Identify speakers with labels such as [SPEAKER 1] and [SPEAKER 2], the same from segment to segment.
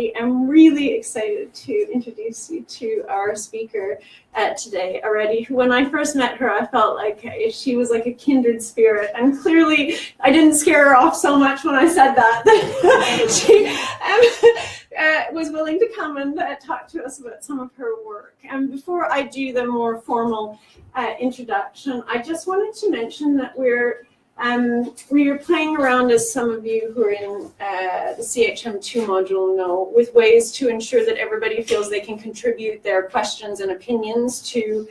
[SPEAKER 1] I'm really excited to introduce you to our speaker today, Areti. When I first met her, I felt like she was like a kindred spirit, and clearly I didn't scare her off so much when I said that. She was willing to come and talk to us about some of her work. And before I do the more formal introduction, I just wanted to mention that we are playing around, as some of you who are in the CHM2 module know, with ways to ensure that everybody feels they can contribute their questions and opinions to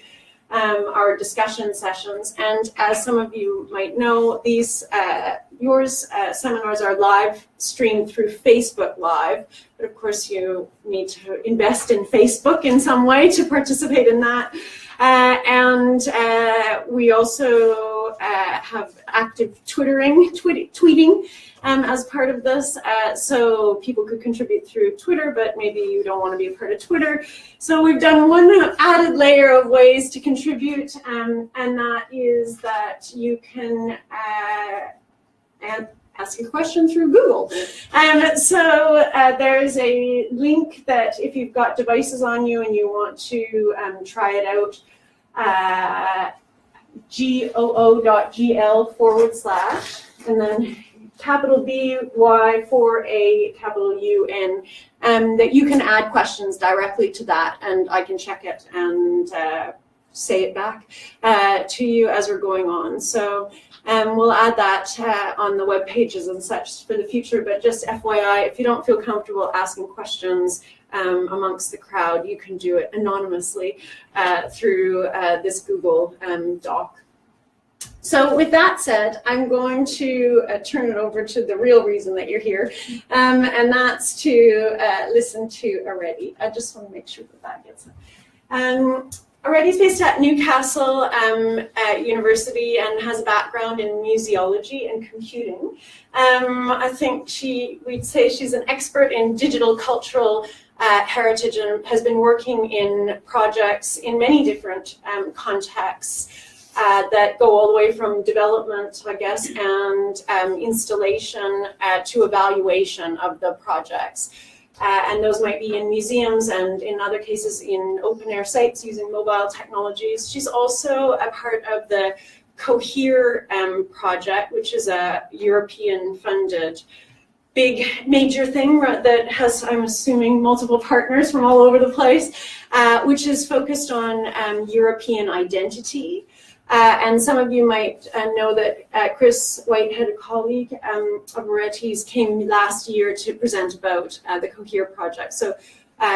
[SPEAKER 1] our discussion sessions. And as some of you might know, these YOHRS seminars are live streamed through Facebook Live, but of course you need to invest in Facebook in some way to participate in that. We also have active tweeting as part of this, so people could contribute through Twitter, but maybe you don't want to be a part of Twitter. So we've done one added layer of ways to contribute, and that is that you can ask a question through Google. So there's a link that if you've got devices on you and you want to try it out, goo.gl/ and then capital BY4A UN, that you can add questions directly to that, and I can check it and say it back to you as we're going on. So we'll add that on the web pages and such for the future, but just FYI, if you don't feel comfortable asking questions amongst the crowd, you can do it anonymously through this Google Doc. So with that said, I'm going to turn it over to the real reason that you're here, and that's to listen to Areti. I just want to make sure that gets it. Areti's based at Newcastle University and has a background in museology and computing. I think we'd say she's an expert in digital cultural heritage and has been working in projects in many different contexts that go all the way from development, I guess, and installation to evaluation of the projects. And those might be in museums and in other cases in open air sites using mobile technologies. She's also a part of the Cohere project, which is a European funded big major thing that has, I'm assuming, multiple partners from all over the place, which is focused on European identity. And some of you might know that Chris Whitehead, a colleague of Areti's, came last year to present about the Cohere project. So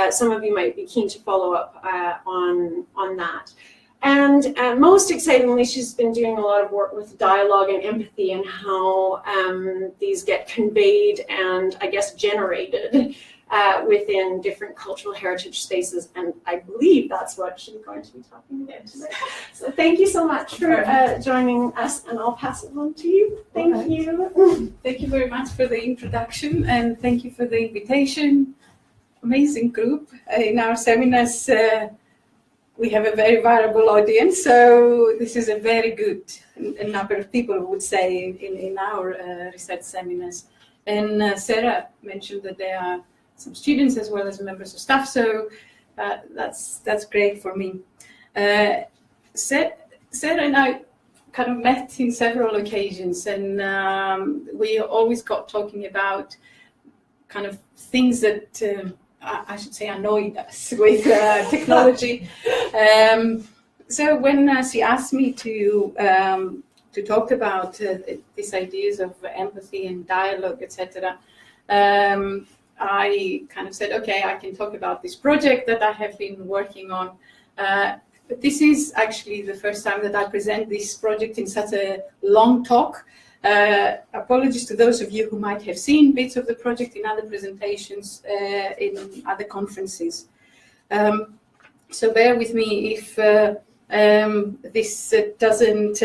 [SPEAKER 1] some of you might be keen to follow up on that. And most excitingly, she's been doing a lot of work with dialogue and empathy and how these get conveyed and, I guess, generated within different cultural heritage spaces, and I believe that's what she's going to be talking about today. So thank you so much for joining us, and I'll pass it on to you. Thank you.
[SPEAKER 2] Thank you very much for the introduction, and thank you for the invitation. Amazing group. In our seminars, we have a very variable audience, so this is a very good number of people, would say, in our research seminars. And Sarah mentioned that there are some students as well as members of staff, so that's great for me. Sarah and I kind of met in several occasions, and we always got talking about kind of things that I should say annoyed us with technology. So when she asked me to talk about these ideas of empathy and dialogue, etc., I kind of said, okay, I can talk about this project that I have been working on. But this is actually the first time that I present this project in such a long talk. Apologies to those of you who might have seen bits of the project in other presentations, in other conferences. So bear with me if this doesn't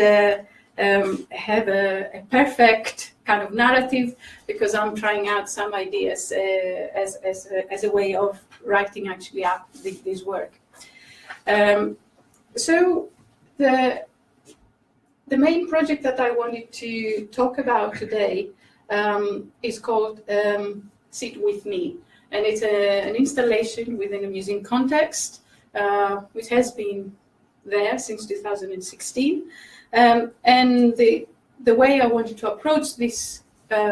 [SPEAKER 2] have a perfect kind of narrative, because I'm trying out some ideas as a way of writing actually up this work. So the main project that I wanted to talk about today is called Sit With Me. and it's an installation within a museum context, which has been there since 2016. And the way I wanted to approach this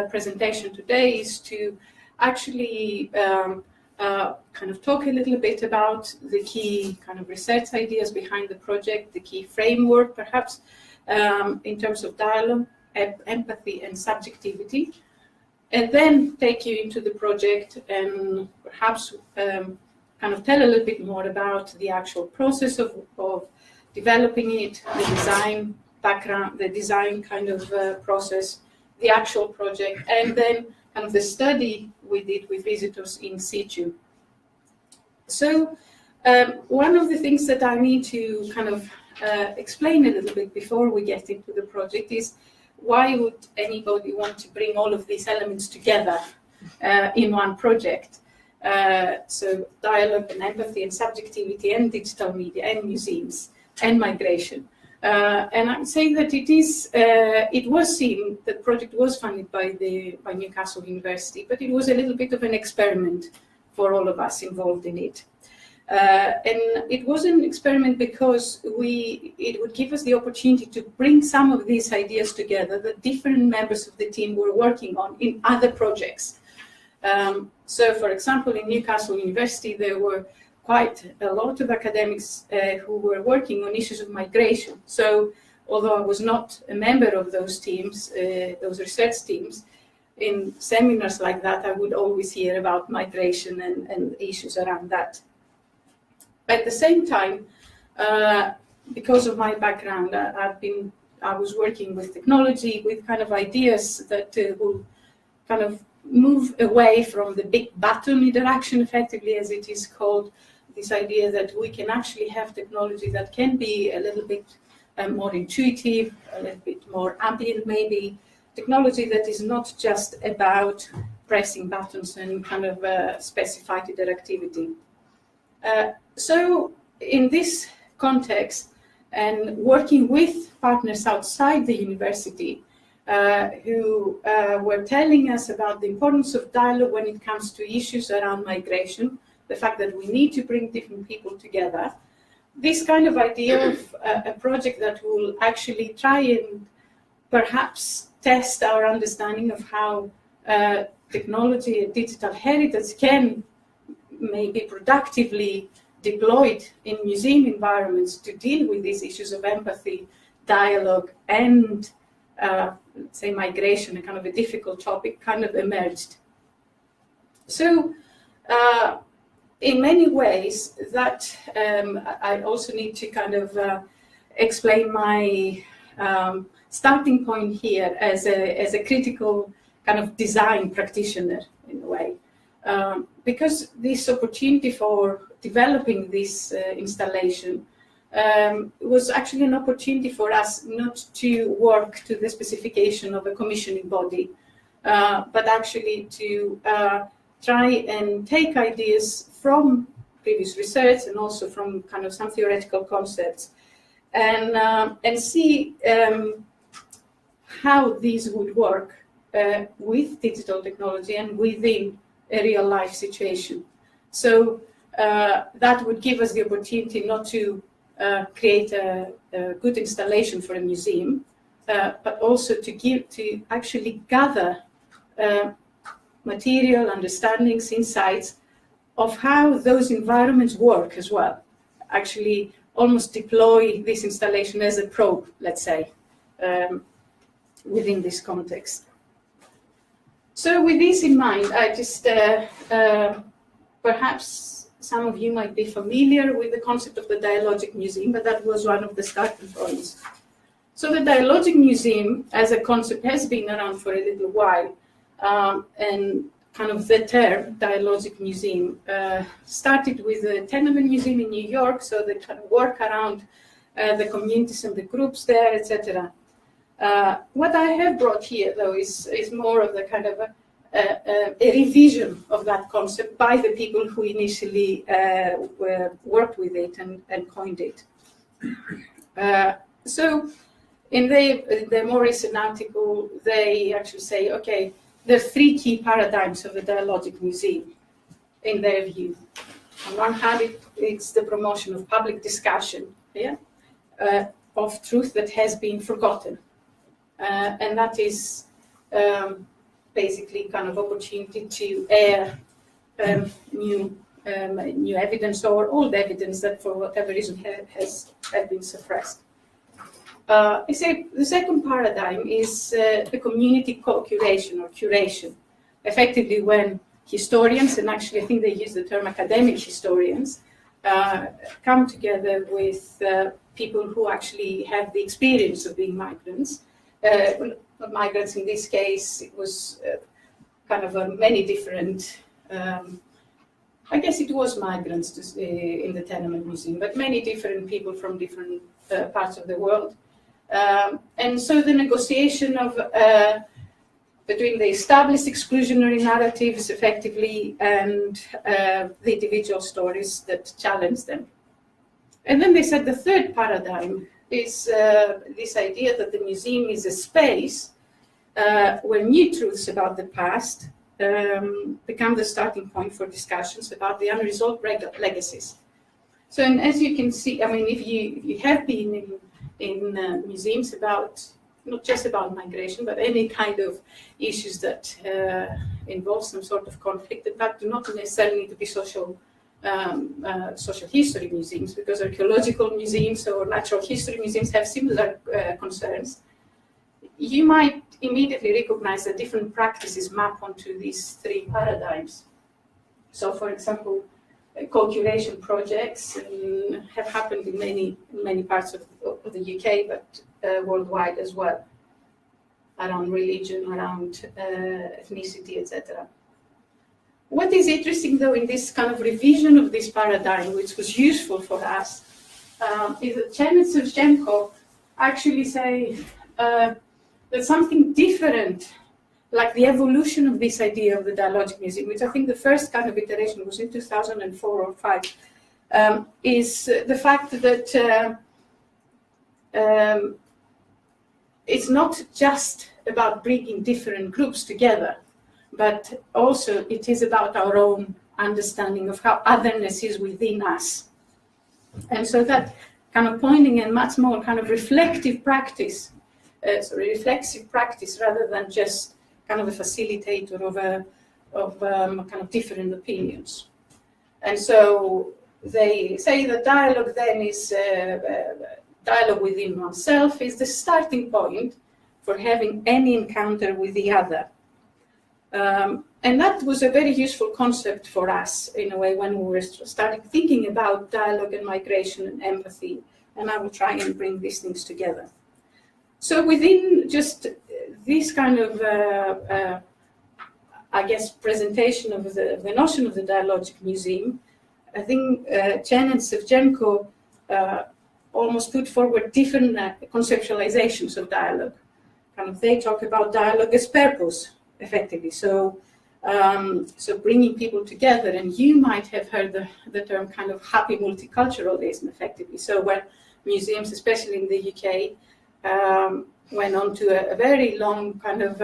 [SPEAKER 2] presentation today is to actually kind of talk a little bit about the key kind of research ideas behind the project, the key framework perhaps in terms of dialogue, empathy and subjectivity, and then take you into the project and perhaps kind of tell a little bit more about the actual process of developing it, the design background, the design kind of process, the actual project, and then kind of the study we did with visitors in situ. So one of the things that I need to kind of explain a little bit before we get into the project is why would anybody want to bring all of these elements together in one project? So dialogue and empathy and subjectivity and digital media and museums and migration. And I'm saying that it was seen, the project was funded by Newcastle University, but it was a little bit of an experiment for all of us involved in it. And it was an experiment because it would give us the opportunity to bring some of these ideas together that different members of the team were working on in other projects. So, for example, in Newcastle University, there were quite a lot of academics who were working on issues of migration. So, although I was not a member of those teams, those research teams, in seminars like that, I would always hear about migration and issues around that. At the same time, because of my background, I was working with technology, with kind of ideas that will kind of move away from the big button interaction, effectively, as it is called, this idea that we can actually have technology that can be a little bit more intuitive, a little bit more ambient maybe, technology that is not just about pressing buttons and kind of specified interactivity. So in this context, and working with partners outside the university who were telling us about the importance of dialogue when it comes to issues around migration, the fact that we need to bring different people together, this kind of idea of a project that will actually try and perhaps test our understanding of how technology and digital heritage can maybe productively deployed in museum environments to deal with these issues of empathy, dialogue, and let's say migration, a kind of a difficult topic, kind of emerged. So in many ways, that I also need to kind of explain my starting point here as a critical kind of design practitioner in a way. Because this opportunity for developing this installation was actually an opportunity for us not to work to the specification of a commissioning body, but actually to try and take ideas from previous research and also from kind of some theoretical concepts and see how these would work with digital technology and within a real life situation. So that would give us the opportunity not to create a good installation for a museum, but also to actually gather material, understandings, insights of how those environments work as well. Actually almost deploy this installation as a probe, let's say, within this context. So with this in mind, I just, perhaps some of you might be familiar with the concept of the Dialogic Museum, but that was one of the starting points. So the Dialogic Museum as a concept has been around for a little while, and kind of the term Dialogic Museum started with the Tenement Museum in New York, so they kind of work around the communities and the groups there, etc. What I have brought here, though, is more of the kind of a revision of that concept by the people who initially worked with it and coined it. So in the more recent article, they actually say, okay, there are three key paradigms of the Dialogic Museum. in their view. On one hand, it's the promotion of public discussion, of truth that has been forgotten. And that is basically kind of opportunity to air new evidence or old evidence that for whatever reason has been suppressed. I say the second paradigm is the community co-curation or curation. Effectively, when historians, and actually I think they use the term academic historians, come together with people who actually have the experience of being migrants. Not migrants in this case, it was kind of many different, I guess it was migrants in the Tenement Museum, but many different people from different parts of the world. And so the negotiation of between the established exclusionary narratives effectively and the individual stories that challenge them. And then they said the third paradigm is this idea that the museum is a space where new truths about the past become the starting point for discussions about the unresolved legacies. So, and as you can see, I mean, if you have been in museums about, not just about migration, but any kind of issues that involve some sort of conflict, that do not necessarily need to be social history museums, because archaeological museums or natural history museums have similar concerns. You might immediately recognize that different practices map onto these three paradigms. So, for example, co-curation projects have happened in many parts of the UK, but worldwide as well, around religion, around ethnicity, etc. What is interesting, though, in this kind of revision of this paradigm, which was useful for us, is that Chen and Shevchenko actually say that something different, like the evolution of this idea of the Dialogic Museum, which I think the first kind of iteration was in 2004 or 5, is the fact that it's not just about bringing different groups together, but also it is about our own understanding of how otherness is within us. And so that kind of pointing and much more kind of reflective practice, reflexive practice rather than just kind of a facilitator of kind of different opinions. And so they say that dialogue then is dialogue within oneself is the starting point for having any encounter with the other. And that was a very useful concept for us in a way when we were starting thinking about dialogue and migration and empathy, and I will try and bring these things together. So within just this kind of, I guess, presentation of the notion of the Dialogic Museum, I think Chen and Shevchenko almost put forward different conceptualizations of dialogue. Kind of, they talk about dialogue as purpose, effectively. So bringing people together, and you might have heard the term kind of happy multiculturalism, effectively. So when museums, especially in the UK, went on to a very long kind of,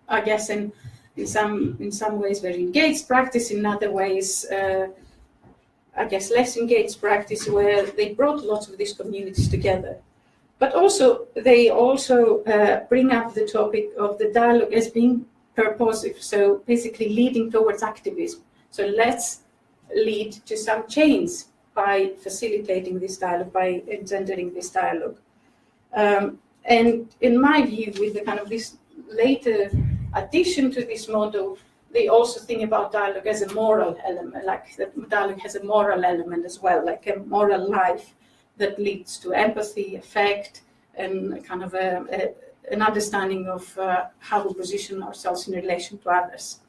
[SPEAKER 2] I guess, in some ways very engaged practice, in other ways, I guess, less engaged practice, where they brought lots of these communities together. But also, they also bring up the topic of the dialogue as being purposive, so basically leading towards activism. So let's lead to some change by facilitating this dialogue, by engendering this dialogue. And in my view, with the kind of this later addition to this model, they also think about dialogue as a moral element, like that dialogue has a moral element as well, like a moral life that leads to empathy, affect, and kind of an understanding of how we position ourselves in relation to others.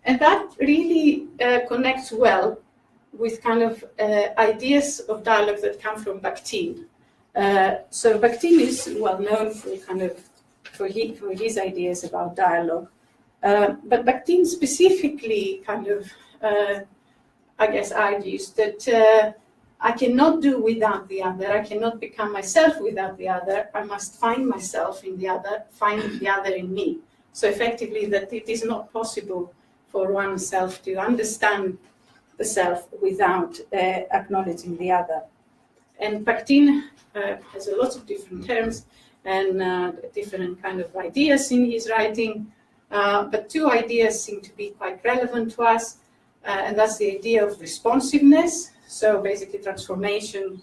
[SPEAKER 2] And that really connects well with kind of ideas of dialogue that come from Bakhtin. So Bakhtin is well known for kind of for his ideas about dialogue, but Bakhtin specifically kind of I guess argues that I cannot do without the other. I cannot become myself without the other. I must find myself in the other, find the other in me. So effectively, that it is not possible for oneself to understand the self without acknowledging the other. And Bakhtin has a lot of different terms and different kind of ideas in his writing, but two ideas seem to be quite relevant to us, and that's the idea of responsiveness, so basically transformation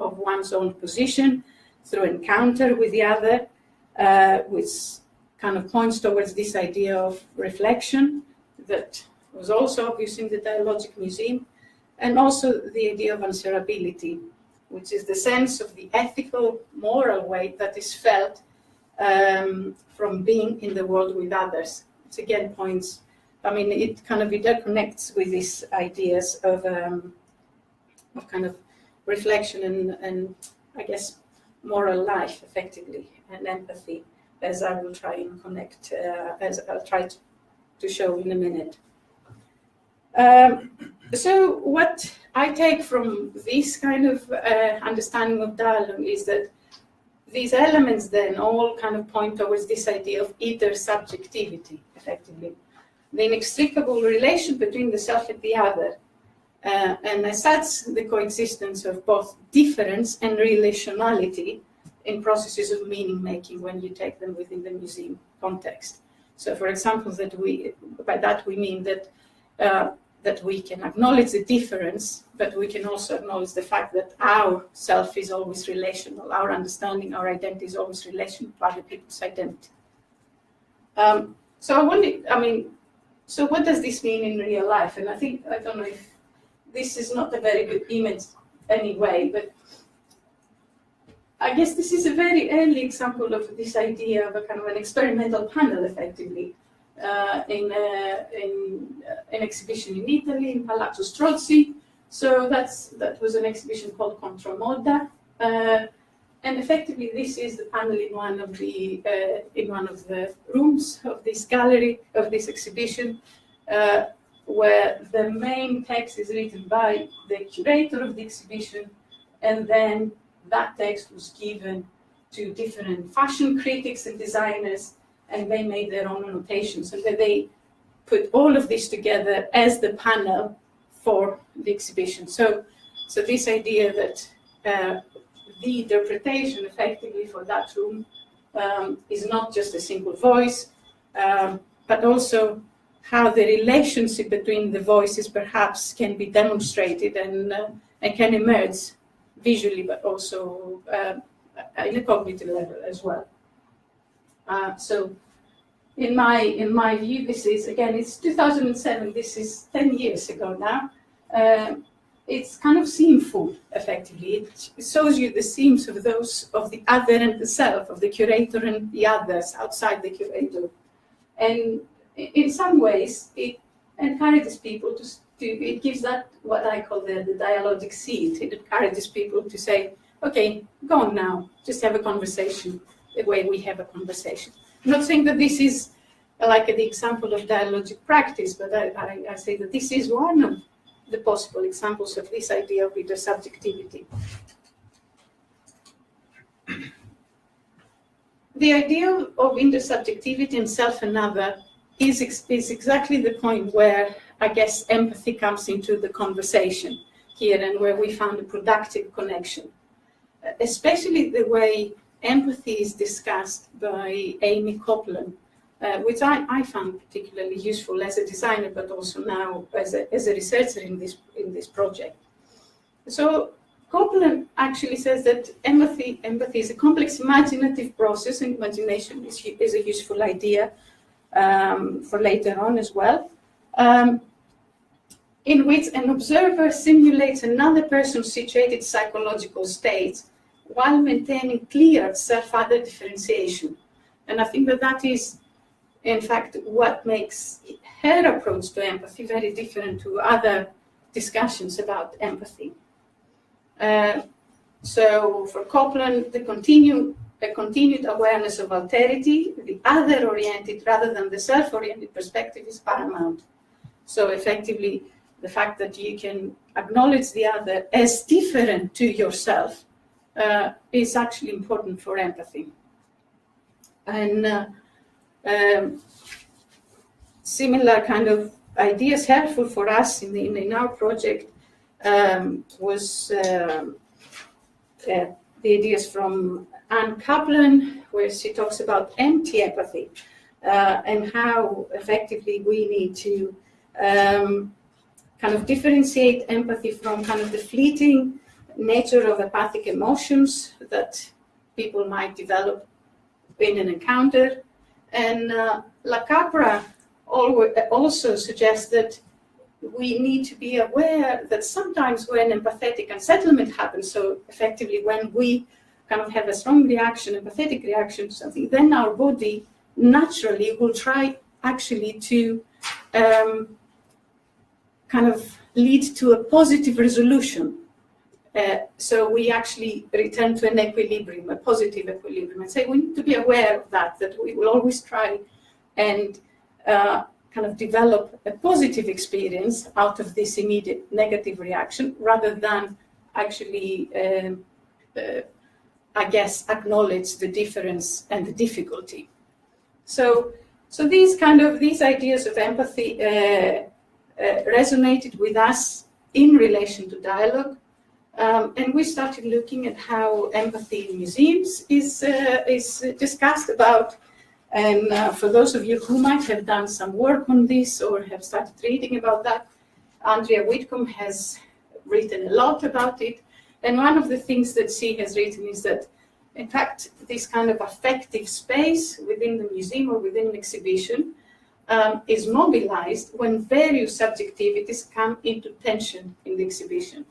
[SPEAKER 2] of one's own position through encounter with the other, which kind of points towards this idea of reflection that was also obvious in the Dialogic Museum, and also the idea of answerability, which is the sense of the ethical, moral weight that is felt from being in the world with others. It again points, it kind of interconnects with these ideas of kind of reflection and I guess moral life effectively, and empathy, as I will try and connect, as I'll try to show in a minute. So what I take from this kind of understanding of dialogue is that these elements then all kind of point towards this idea of inter-subjectivity, effectively. The inextricable relation between the self and the other, and as such, the coexistence of both difference and relationality in processes of meaning-making when you take them within the museum context. So, for example, by that we mean that we can acknowledge the difference, but we can also acknowledge the fact that our self is always relational, our understanding, our identity is always relational to other people's identity. So I wonder, so what does this mean in real life? And I don't know if this is not a very good image anyway, but I guess this is a very early example of this idea of a kind of an experimental panel, effectively, in an exhibition in Italy, in Palazzo Strozzi. So that was an exhibition called Contromoda, and effectively this is the panel in one of the rooms of this gallery, of this exhibition, where the main text is written by the curator of the exhibition, and then that text was given to different fashion critics and designers, and they made their own annotations, and then they put all of this together as the panel for the exhibition. So this idea that the interpretation effectively for that room is not just a single voice, but also how the relationship between the voices perhaps can be demonstrated and can emerge visually, but also in a cognitive level as well. So in my view, this is, again, it's 2007, this is 10 years ago now. It's kind of seamful, effectively. It shows you the seams of the other and the self, of the curator and the others outside the curator. And in some ways, it encourages people it gives that what I call the dialogic seed. It encourages people to say, okay, go on now, just have a conversation the way we have a conversation. I'm not saying that this is like the example of dialogic practice, but I say that this is one of the possible examples of this idea of inter-subjectivity. The idea of inter-subjectivity and self and other is exactly the point where I guess empathy comes into the conversation here, and where we found a productive connection, especially the way empathy is discussed by Amy Copeland, which I found particularly useful as a designer, but also now as a researcher in this project. So Copeland actually says that empathy is a complex imaginative process, and imagination is a useful idea for later on as well, in which an observer simulates another person's situated psychological state while maintaining clear self-other differentiation. And I think that is, in fact, what makes her approach to empathy very different to other discussions about empathy. So for Copeland, the continued awareness of alterity, the other-oriented rather than the self-oriented perspective is paramount. So effectively, the fact that you can acknowledge the other as different to yourself is actually important for empathy. And similar kind of ideas helpful for us in our project was the ideas from Anne Kaplan, where she talks about empty empathy and how effectively we need to kind of differentiate empathy from kind of the fleeting nature of empathic emotions that people might develop in an encounter. And La Capra also suggests that we need to be aware that sometimes when empathetic unsettlement happens, so effectively when we kind of have a strong reaction, empathetic reaction to something, then our body naturally will try actually to kind of lead to a positive resolution. So we actually return to an equilibrium, a positive equilibrium. And so we need to be aware of that we will always try and kind of develop a positive experience out of this immediate negative reaction, rather than actually, I guess, acknowledge the difference and the difficulty. So these ideas of empathy resonated with us in relation to dialogue. And we started looking at how empathy in museums is discussed about. And for those of you who might have done some work on this or have started reading about that, Andrea Whitcomb has written a lot about it. And one of the things that she has written is that, in fact, this kind of affective space within the museum or within an exhibition is mobilized when various subjectivities come into tension in the exhibition.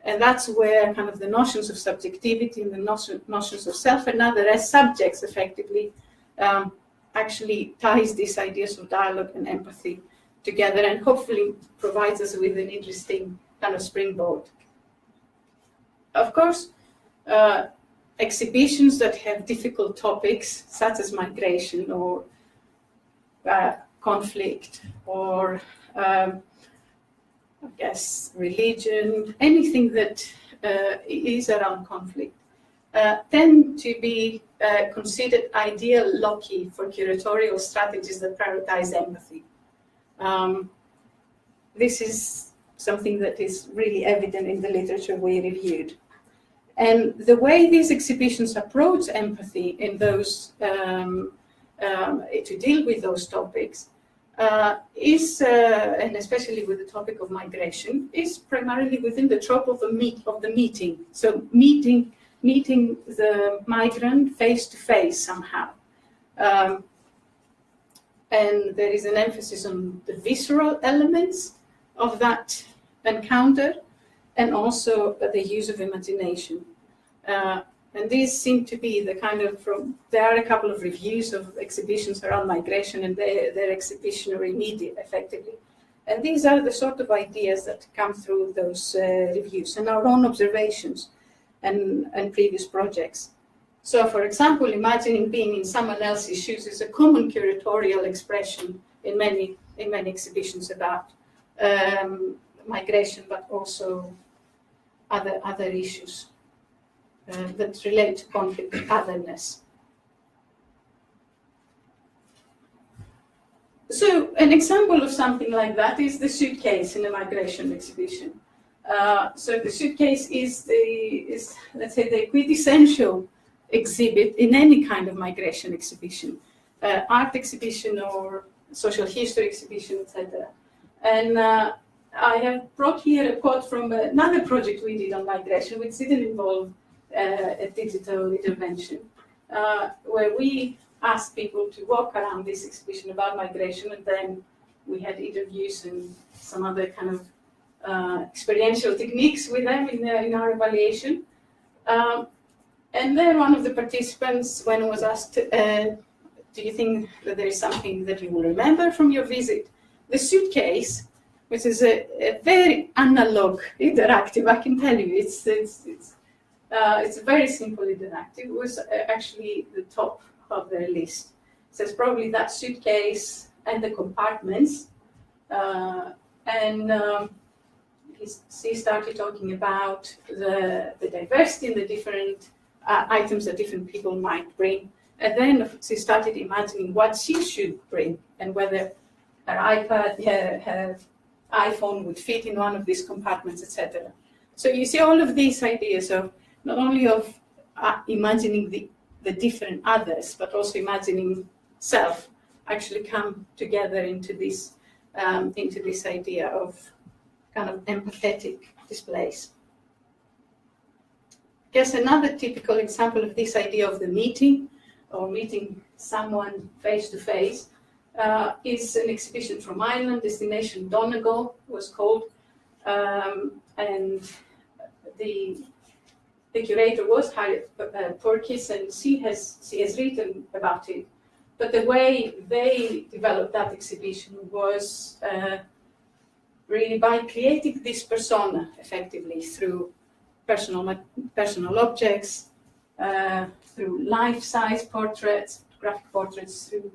[SPEAKER 2] And that's where kind of the notions of subjectivity and the notions of self and other as subjects effectively actually ties these ideas of dialogue and empathy together, and hopefully provides us with an interesting kind of springboard. Of course, exhibitions that have difficult topics such as migration or conflict or I guess religion, anything that is around conflict, tend to be considered ideal loci for curatorial strategies that prioritize empathy. This is something that is really evident in the literature we reviewed. And the way these exhibitions approach empathy in those, to deal with those topics, is, and especially with the topic of migration, is primarily within the trope of the meeting. So meeting the migrant face to face somehow. And there is an emphasis on the visceral elements of that encounter, and also the use of imagination. And these seem to be the kind of, there are a couple of reviews of exhibitions around migration and their exhibitionary media, effectively. And these are the sort of ideas that come through those reviews and our own observations and previous projects. So, for example, imagining being in someone else's shoes is a common curatorial expression in many exhibitions about migration, but also other issues that relate to conflict and otherness. So an example of something like that is the Suitcase in a migration exhibition. So the Suitcase is let's say, the quintessential exhibit in any kind of migration exhibition, art exhibition or social history exhibition, etc. And I have brought here a quote from another project we did on migration, which didn't involve a digital intervention, where we asked people to walk around this exhibition about migration, and then we had interviews and some other kind of experiential techniques with them in our evaluation. And then one of the participants, when was asked, do you think that there is something that you will remember from your visit? The Suitcase, which is a very analog interactive, I can tell you, it's very simple interactive, was actually the top of their list. So it's probably that suitcase and the compartments. He started talking about the diversity and the different items that different people might bring. And then she started imagining what she should bring and whether her iPad, her iPhone would fit in one of these compartments, etc. So you see all of these ideas of not only of imagining the different others, but also imagining self actually come together into this idea of kind of empathetic displays. I guess another typical example of this idea of the meeting, or meeting someone face to face, is an exhibition from Ireland, Destination Donegal was called, and the curator was Areti Galani, and she has written about it. But the way they developed that exhibition was really by creating this persona effectively through personal objects, through life-size portraits, graphic portraits, through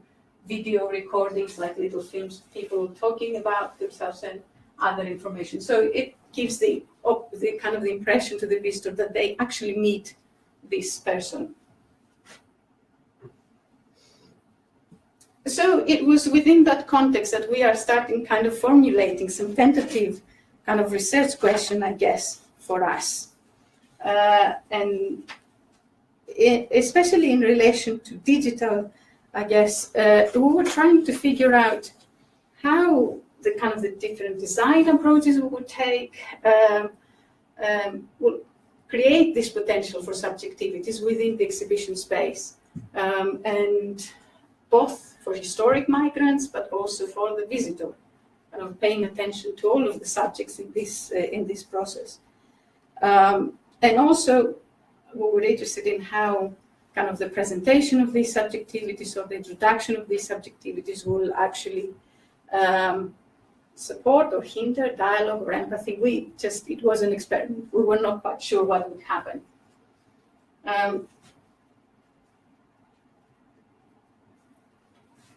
[SPEAKER 2] video recordings like little films, people talking about themselves and other information. So it gives the kind of the impression to the visitor that they actually meet this person. So it was within that context that we are starting kind of formulating some tentative kind of research question, I guess, for us. And especially in relation to digital, I guess, we were trying to figure out how the different design approaches we would take will create this potential for subjectivities within the exhibition space, and both for historic migrants, but also for the visitor, kind of paying attention to all of the subjects in this process. And also, we were interested in how kind of the presentation of these subjectivities or the introduction of these subjectivities will actually support or hinder dialogue or empathy. It was an experiment. We were not quite sure what would happen.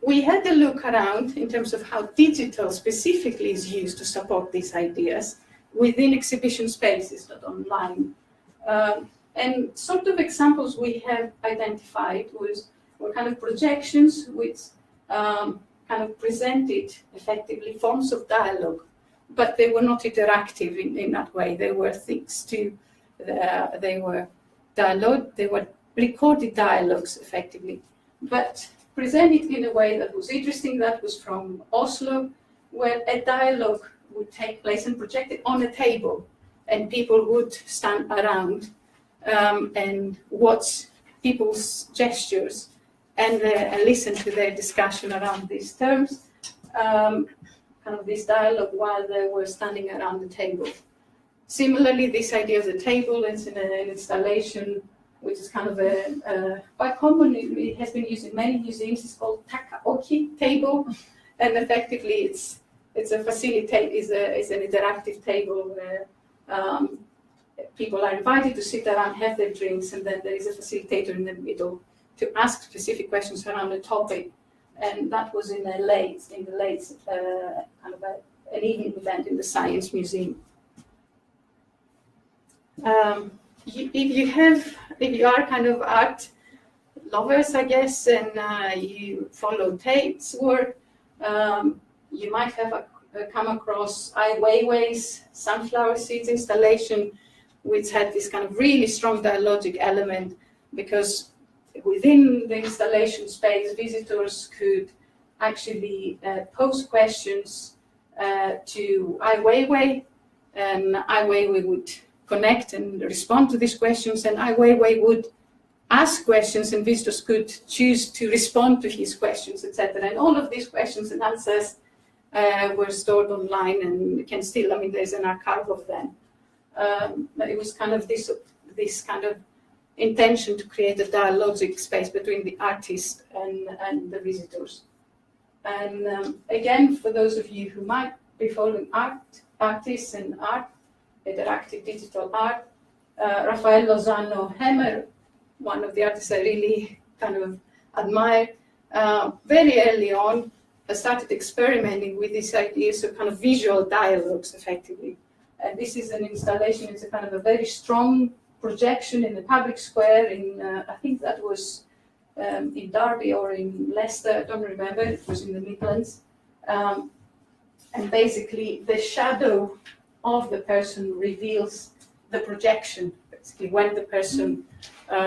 [SPEAKER 2] We had a look around in terms of how digital specifically is used to support these ideas within exhibition spaces, not online. And sort of examples we have identified were kind of projections which kind of presented effectively forms of dialogue, but they were not interactive in that way. They were things they were recorded dialogues effectively, but presented in a way that was interesting. That was from Oslo, where a dialogue would take place and projected on a table, and people would stand around and watch people's gestures and listen to their discussion around these terms, kind of this dialogue while they were standing around the table. Similarly, this idea of the table is in an installation which is kind of quite common. It has been used in many museums. It's called takaoki table, and effectively it's an interactive table where people are invited to sit around, have their drinks, and then there is a facilitator in the middle to ask specific questions around a topic. And that was in the late kind of an evening event in the Science Museum. If you are kind of art lovers, I guess, and you follow Tate's work, you might have come across Ai Weiwei's Sunflower Seeds installation, which had this kind of really strong dialogic element, because within the installation space, visitors could actually pose questions to Ai Weiwei, and Ai Weiwei would connect and respond to these questions, and Ai Weiwei would ask questions, and visitors could choose to respond to his questions, etc. And all of these questions and answers were stored online, and can still, there's an archive of them. But it was kind of this kind of intention to create a dialogic space between the artist and the visitors. And again, for those of you who might be following artists and art, interactive digital art, Rafael Lozano Hemmer, one of the artists I really kind of admire, very early on started experimenting with these ideas of kind of visual dialogues effectively. And this is an installation, it's a kind of a very strong projection in the public square in, I think that was in Derby or in Leicester, I don't remember, it was in the Midlands. And basically, the shadow of the person reveals the projection. Basically, when the person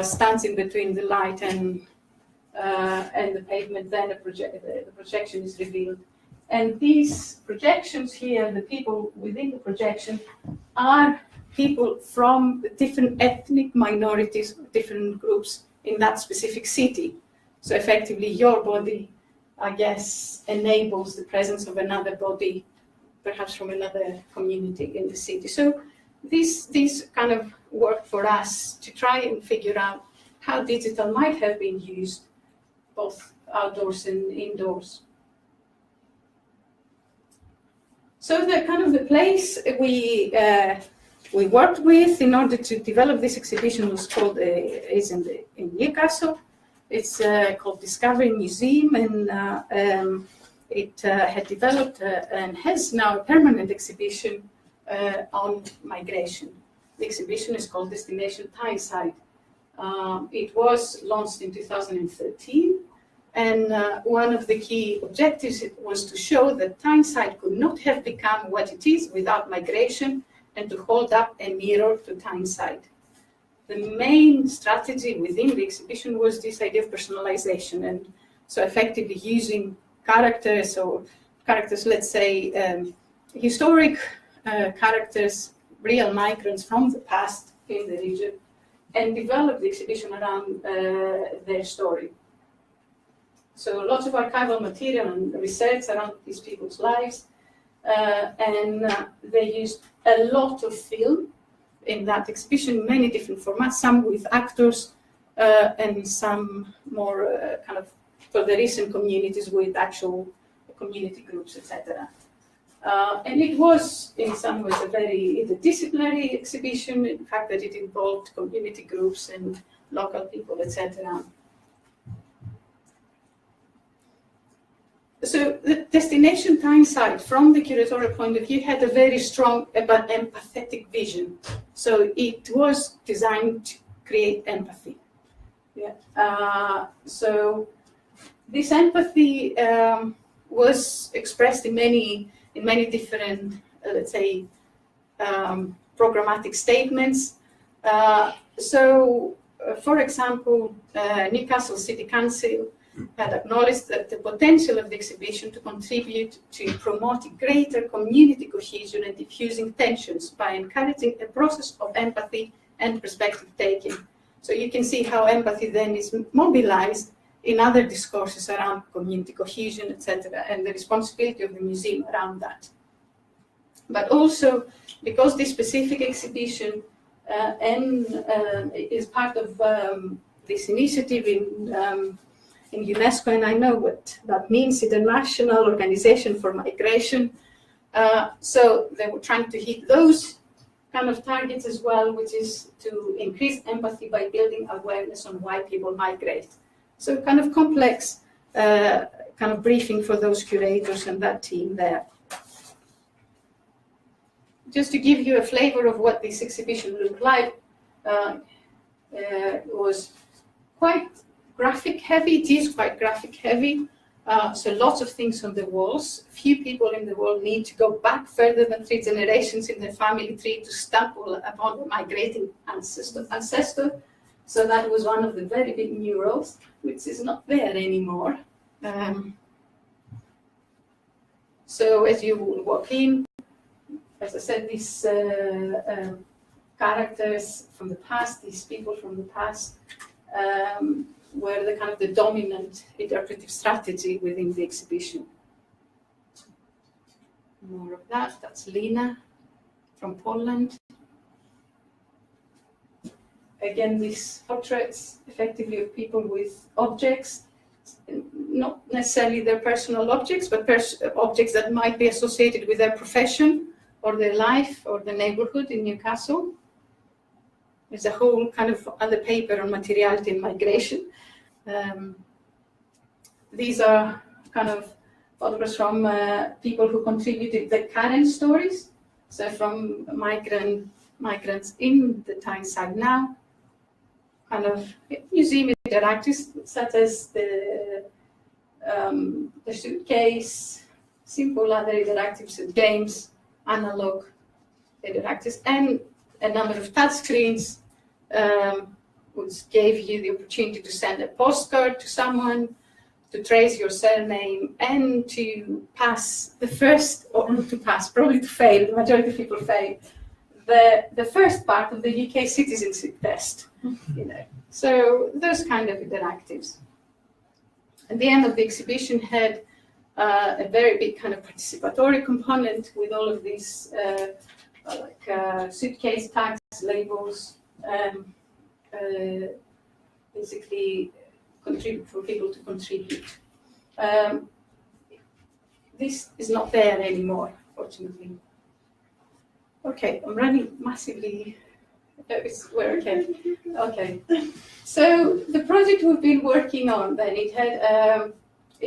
[SPEAKER 2] stands in between the light and the pavement, then the projection is revealed. And these projections here, the people within the projection, are people from different ethnic minorities, different groups in that specific city. So effectively, your body, I guess, enables the presence of another body, perhaps from another community in the city. So these kind of work for us to try and figure out how digital might have been used, both outdoors and indoors. So the kind of the place we worked with in order to develop this exhibition was called is in Newcastle. It's called Dialogic Museum, and it had developed and has now a permanent exhibition on migration. The exhibition is called Destination Tyneside. It was launched in 2013. And one of the key objectives was to show that Tyneside could not have become what it is without migration, and to hold up a mirror to Tyneside. The main strategy within the exhibition was this idea of personalization, and so effectively using characters, let's say, historic characters, real migrants from the past in the region, and develop the exhibition around their story. So lots of archival material and research around these people's lives, and they used a lot of film in that exhibition, many different formats, some with actors and some more kind of for the recent communities with actual community groups, etc. And it was in some ways a very interdisciplinary exhibition, in fact that it involved community groups and local people, etc. So the Destination Tyneside, from the curatorial point of view, had a very strong but empathetic vision. So it was designed to create empathy. Yeah. So this empathy was expressed in many different, let's say, programmatic statements. For example, Newcastle City Council had acknowledged that the potential of the exhibition to contribute to promoting greater community cohesion and diffusing tensions by encouraging a process of empathy and perspective taking. So you can see how empathy then is mobilized in other discourses around community cohesion, etc., and the responsibility of the museum around that. But also, because this specific exhibition is part of this initiative in UNESCO, and I know what that means, International Organization for Migration. So they were trying to hit those kind of targets as well, which is to increase empathy by building awareness on why people migrate. So kind of complex kind of briefing for those curators and that team there. Just to give you a flavor of what this exhibition looked like, it was quite graphic heavy. It is quite graphic heavy. So lots of things on the walls. Few people in the world need to go back further than 3 generations in their family tree to stumble upon a migrating ancestor. So that was one of the very big murals, which is not there anymore. So as you walk in, as I said, these characters from the past, these people from the past, were the kind of the dominant interpretive strategy within the exhibition. More of that. That's Lina from Poland. Again, these portraits, effectively, of people with objects, not necessarily their personal objects, but objects that might be associated with their profession or their life or the neighborhood in Newcastle. There's a whole kind of other paper on materiality and migration. These are kind of photographs from people who contributed the current stories. So from migrants in the Tyneside now, kind of museum interactives such as the Suitcase, simple other interactives, games, analog interactives, and a number of touch screens, which gave you the opportunity to send a postcard to someone, to trace your surname, and to pass the first, or not to pass, probably to fail, the majority of people fail, the first part of the UK citizenship test. So those kind of interactives. At the end of the exhibition had a very big kind of participatory component with all of these suitcase tags, labels, basically for people to contribute. This is not there anymore, fortunately. Okay, I'm running massively. We're okay. Okay. So the project we've been working on, then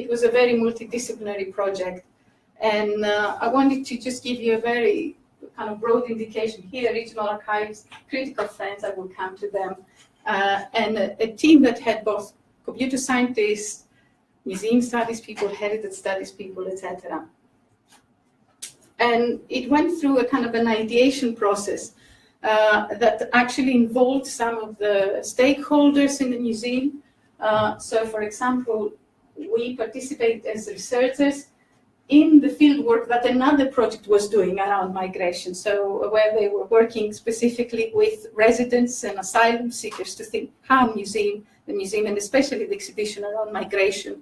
[SPEAKER 2] it was a very multidisciplinary project, and I wanted to just give you a very kind of broad indication here. Regional archives, critical friends, I will come to them, and a team that had both computer scientists, museum studies people, heritage studies people, etc. And it went through a kind of an ideation process that actually involved some of the stakeholders in the museum. So, for example, we participated as researchers in the field work that another project was doing around migration. So where they were working specifically with residents and asylum seekers to think how the museum and especially the exhibition around migration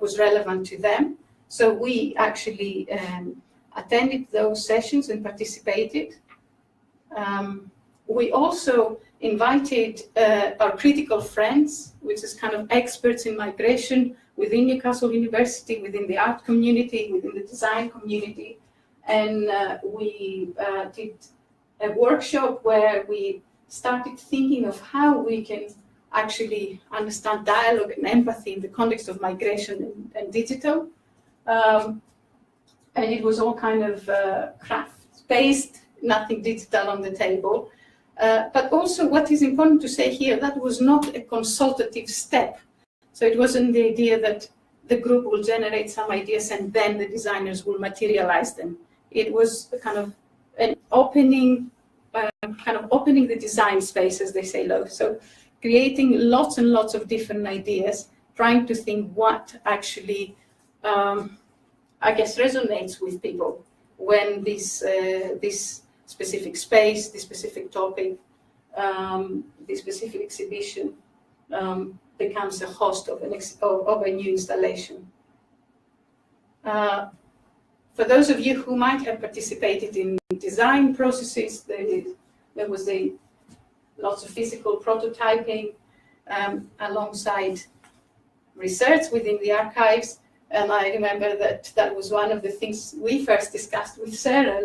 [SPEAKER 2] was relevant to them. So we actually attended those sessions and participated. We also invited our critical friends, which is kind of experts in migration within Newcastle University, within the art community, within the design community. And we did a workshop where we started thinking of how we can actually understand dialogue and empathy in the context of migration and digital. And it was all kind of craft-based, nothing digital on the table. But also what is important to say here, that was not a consultative step. So it wasn't the idea that the group will generate some ideas and then the designers will materialize them. It was a kind of an opening the design space, as they say, so creating lots and lots of different ideas, trying to think what actually, I guess, resonates with people when this specific space, this specific topic, this specific exhibition becomes a host of a new installation. For those of you who might have participated in design processes, there was lots of physical prototyping alongside research within the archives. And I remember that was one of the things we first discussed with Sarah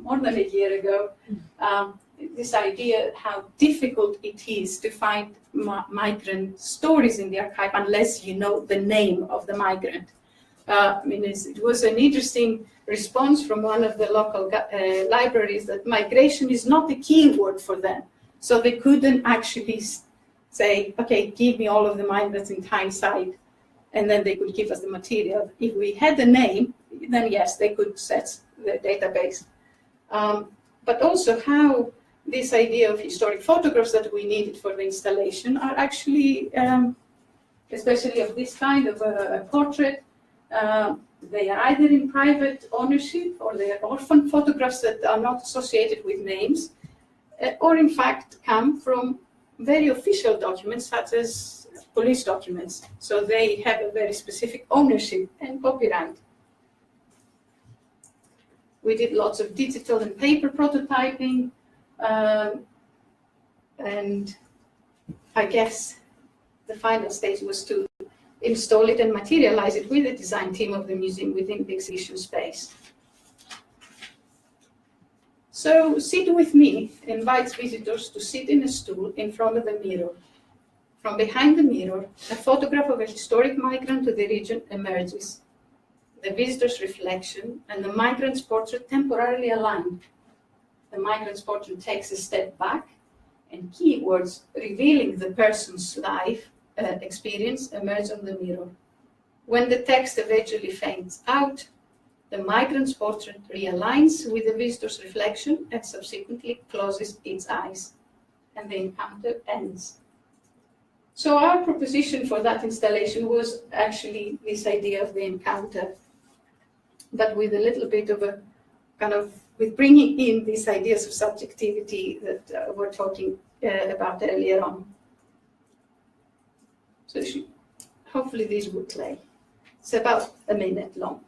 [SPEAKER 2] more than a year ago. This idea how difficult it is to find migrant stories in the archive unless you know the name of the migrant. It was an interesting response from one of the local libraries that migration is not the keyword for them. So they couldn't actually say, okay, give me all of the migrants in hindsight, and then they could give us the material. If we had the name, then yes, they could set the database. But also how this idea of historic photographs that we needed for the installation are actually, especially of this kind of a portrait, they are either in private ownership or they are orphan photographs that are not associated with names, or in fact come from very official documents such as police documents. So they have a very specific ownership and copyright. We did lots of digital and paper prototyping, and I guess the final stage was to install it and materialize it with the design team of the museum within the exhibition space. So Sit With Me invites visitors to sit in a stool in front of the mirror. From behind the mirror, a photograph of a historic migrant to the region emerges. The visitor's reflection and the migrant's portrait temporarily align. The migrant's portrait takes a step back, and keywords revealing the person's life experience emerge on the mirror. When the text eventually fades out, The migrant's portrait realigns with the visitor's reflection and subsequently closes its eyes, and the encounter ends. So our proposition for that installation was actually this idea of the encounter, but with a little bit of a kind of, with bringing in these ideas of subjectivity that we're talking about earlier on. So hopefully this will play. It's about a minute long.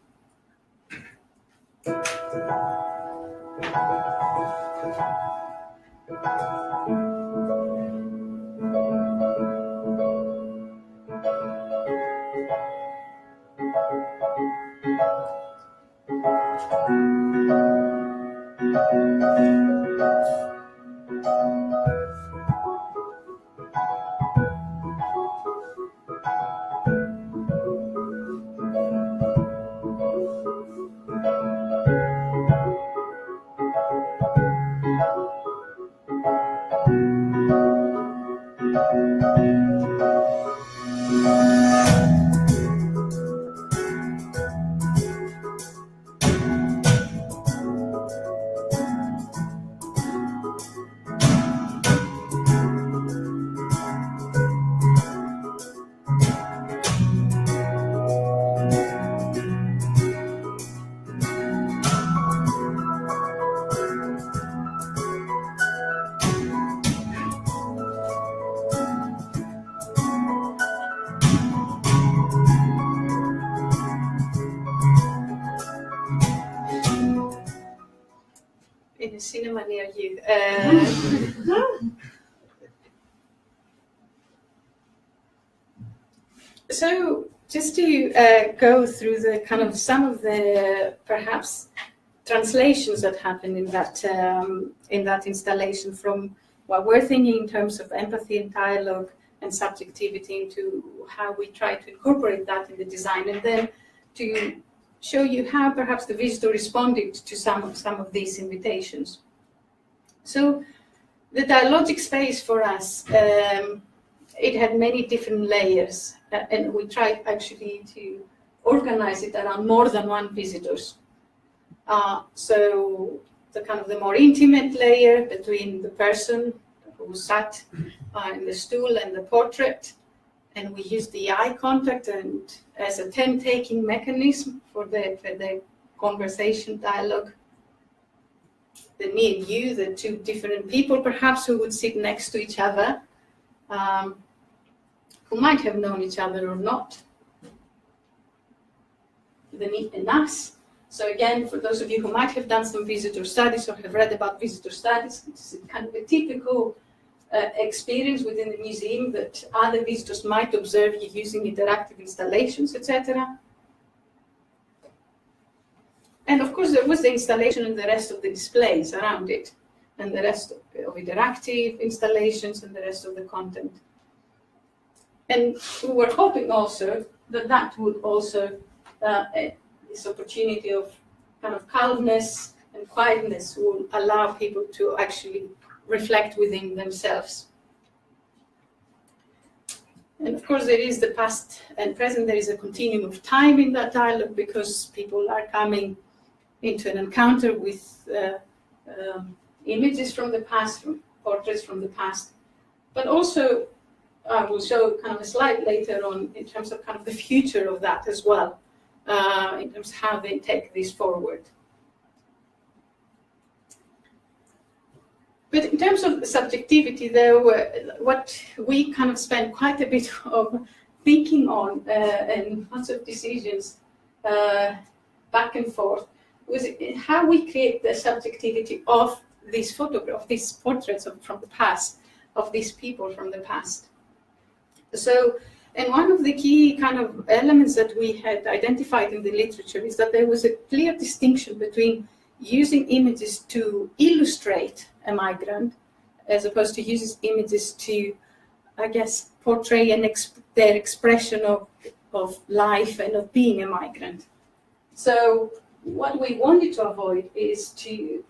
[SPEAKER 2] In a cinema near you. So just to go through the kind of some of the perhaps translations that happened in that installation from what we're thinking in terms of empathy and dialogue and subjectivity into how we try to incorporate that in the design, and then to show you how perhaps the visitor responded to some of these invitations. So the dialogic space for us, it had many different layers, and we tried actually to organize it around more than one visitors. So the kind of the more intimate layer between the person who sat in the stool and the portrait, and we used the eye contact and as a turn-taking mechanism for the conversation dialogue. The me and you, the two different people perhaps who would sit next to each other, who might have known each other or not. The me and us. So again, for those of you who might have done some visitor studies or have read about visitor studies, it's kind of a typical experience within the museum that other visitors might observe you using interactive installations, etc. And of course, there was the installation and the rest of the displays around it, and the rest of interactive installations and the rest of the content. And we were hoping also that that would also, this opportunity of kind of calmness and quietness will allow people to actually reflect within themselves. And of course, there is the past and present, there is a continuum of time in that dialogue because people are coming into an encounter with images from the past, from portraits from the past, but also I will show kind of a slide later on in terms of kind of the future of that as well, in terms of how they take this forward. But in terms of subjectivity, there were what we kind of spent quite a bit of thinking on and lots of decisions back and forth was how we create the subjectivity of these photographs, these portraits from the past, of these people from the past. So, and one of the key kind of elements that we had identified in the literature is that there was a clear distinction between using images to illustrate a migrant as opposed to using images to, I guess, portray their expression of life and of being a migrant. So what we wanted to avoid is to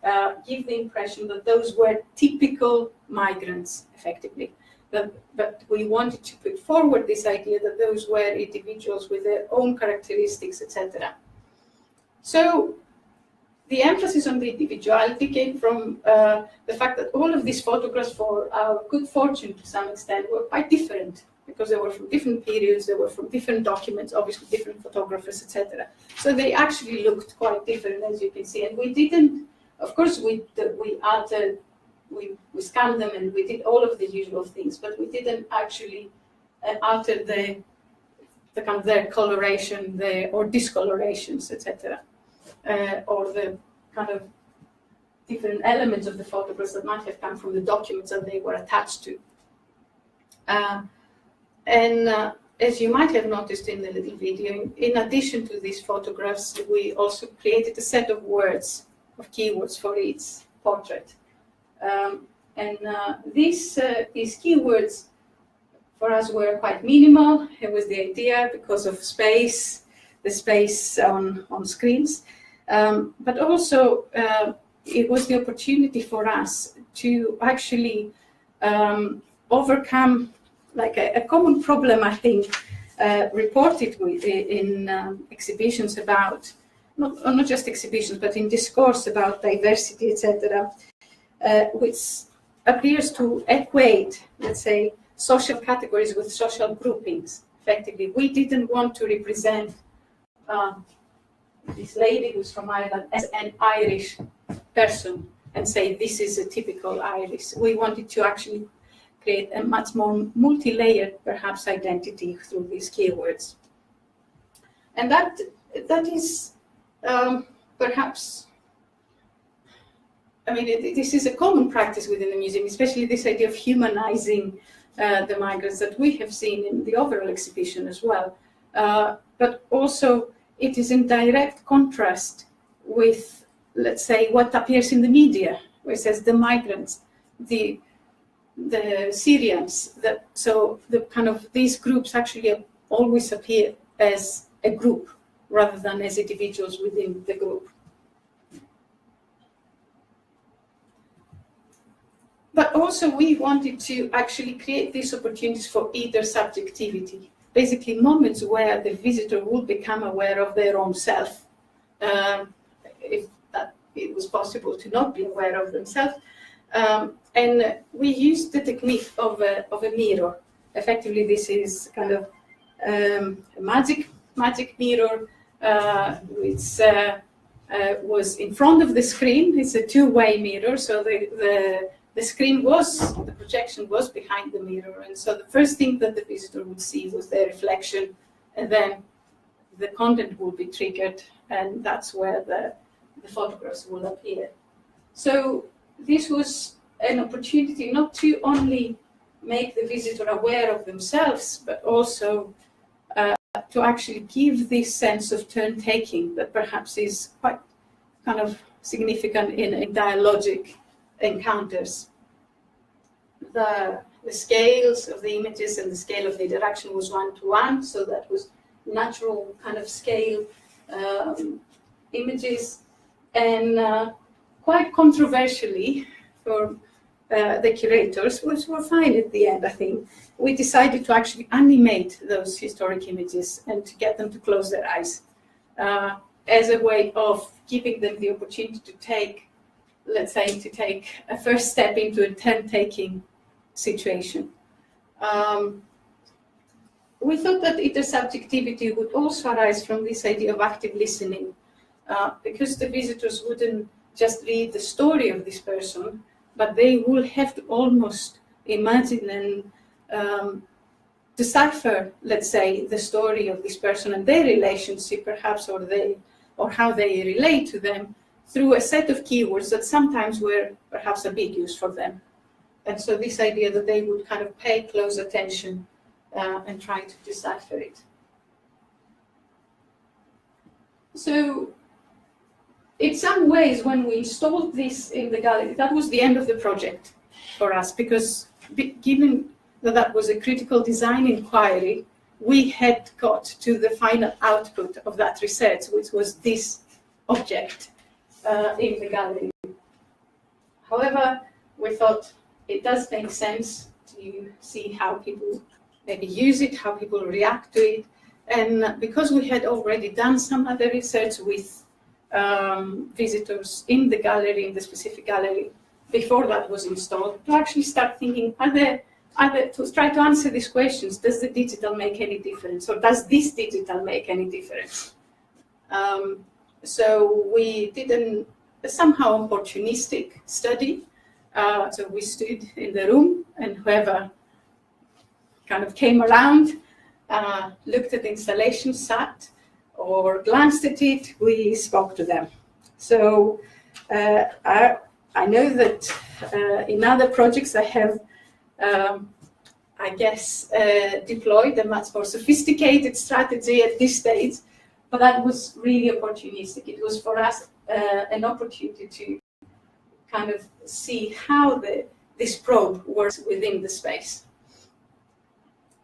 [SPEAKER 2] give the impression that those were typical migrants, effectively. But we wanted to put forward this idea that those were individuals with their own characteristics, etc. So the emphasis on the individuality came from the fact that all of these photographs, for our good fortune to some extent, were quite different, because they were from different periods, they were from different documents, obviously different photographers, etc. So they actually looked quite different, as you can see. And we didn't, of course, we altered, we scanned them and we did all of the usual things, but we didn't actually alter the kind of their coloration, or discolorations, etc. Or the kind of different elements of the photographs that might have come from the documents that they were attached to. As you might have noticed in the little video, in addition to these photographs, we also created a set of words, of keywords for each portrait. These keywords for us were quite minimal. It was the idea because of space, the space on screens. But also, it was the opportunity for us to actually overcome like a common problem, I think, reported in exhibitions about, not just exhibitions, but in discourse about diversity, etc., which appears to equate, let's say, social categories with social groupings. Effectively, we didn't want to represent this lady who's from Ireland as an Irish person and say this is a typical Irish. We wanted to actually create a much more multi-layered, perhaps, identity through these keywords. And that is perhaps, I mean, this is a common practice within the museum, especially this idea of humanizing the migrants that we have seen in the overall exhibition as well. But also, it is in direct contrast with, let's say, what appears in the media, where it says the migrants, the Syrians. So the kind of these groups actually always appear as a group rather than as individuals within the group. But also we wanted to actually create these opportunities for inter-subjectivity, basically moments where the visitor will become aware of their own self, if that it was possible to not be aware of themselves. And we used the technique of a mirror. Effectively, this is kind of a magic mirror, which was in front of the screen. It's a two-way mirror, so the screen the projection was behind the mirror, and so the first thing that the visitor would see was their reflection, and then the content will be triggered, and that's where the photographs will appear. So this was an opportunity not to only make the visitor aware of themselves, but also to actually give this sense of turn-taking that perhaps is quite kind of significant in dialogic encounters. The scales of the images and the scale of the interaction was 1-to-1, so that was natural kind of scale images, and quite controversially for the curators, which were fine at the end, I think, we decided to actually animate those historic images and to get them to close their eyes as a way of giving them the opportunity to take, let's say, to take a first step into a turn-taking situation. We thought that inter-subjectivity would also arise from this idea of active listening, because the visitors wouldn't just read the story of this person, but they will have to almost imagine and decipher, let's say, the story of this person and their relationship, perhaps, or how they relate to them, through a set of keywords that sometimes were perhaps ambiguous for them. And so this idea that they would kind of pay close attention and try to decipher it. So in some ways, when we installed this in the gallery, that was the end of the project for us, because given that that was a critical design inquiry, we had got to the final output of that research, which was this object in the gallery. However, we thought it does make sense to see how people maybe use it, how people react to it. And because we had already done some other research with visitors in the gallery, in the specific gallery, before that was installed, to actually start thinking, to try to answer these questions. Does the digital make any difference, or does this digital make any difference? So we did a somehow opportunistic study. So we stood in the room, and whoever kind of came around, looked at the installation, sat, or glanced at it, we spoke to them. So I know that in other projects I have, I guess, deployed a much more sophisticated strategy at this stage, but that was really opportunistic. It was for us an opportunity to kind of see how this probe works within the space.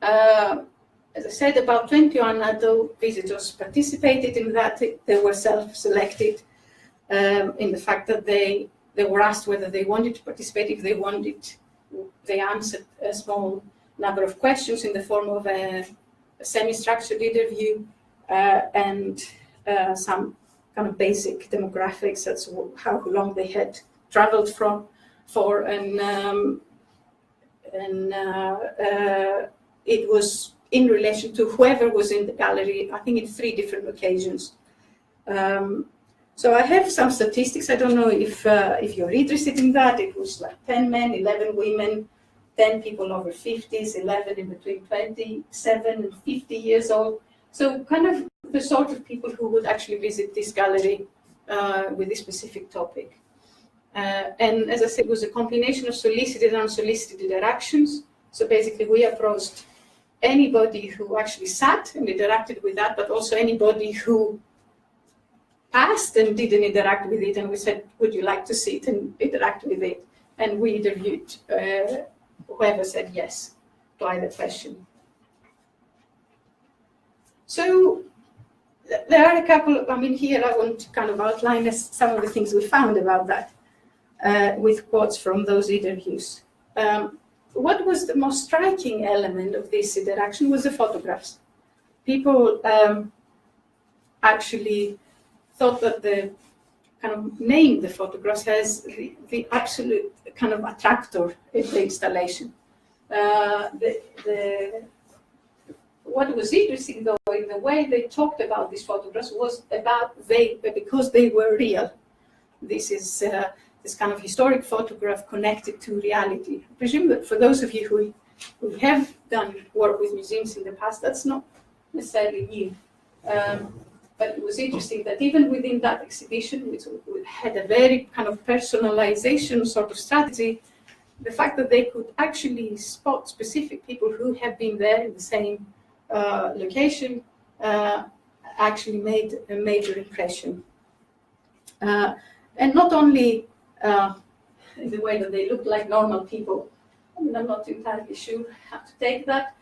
[SPEAKER 2] As I said, about 21 adult visitors participated in that. They were self-selected in the fact that they were asked whether they wanted to participate. If they wanted, they answered a small number of questions in the form of a semi-structured interview and some kind of basic demographics. That's how long they had traveled for, and it was in relation to whoever was in the gallery, I think in 3 different occasions. So I have some statistics. I don't know if you're interested in that. It was like 10 men, 11 women, 10 people over 50s, 11 in between 27 and 50 years old. So kind of the sort of people who would actually visit this gallery with this specific topic. And as I said, it was a combination of solicited and unsolicited interactions. So basically we approached anybody who actually sat and interacted with that, but also anybody who passed and didn't interact with it, and we said, would you like to sit and interact with it? And we interviewed whoever said yes to either question. So there are a couple of, here I want to kind of outline some of the things we found about that with quotes from those interviews. What was the most striking element of this interaction was the photographs. People actually thought that the kind of name the photographs has the absolute kind of attractor in the installation. What was interesting though in the way they talked about these photographs was because they were real. This is this kind of historic photograph connected to reality. I presume that for those of you who have done work with museums in the past, that's not necessarily new. But it was interesting that even within that exhibition, which had a very kind of personalization sort of strategy, the fact that they could actually spot specific people who have been there in the same location actually made a major impression. And not only in the way that they looked like normal people. I'm not entirely sure how to take that,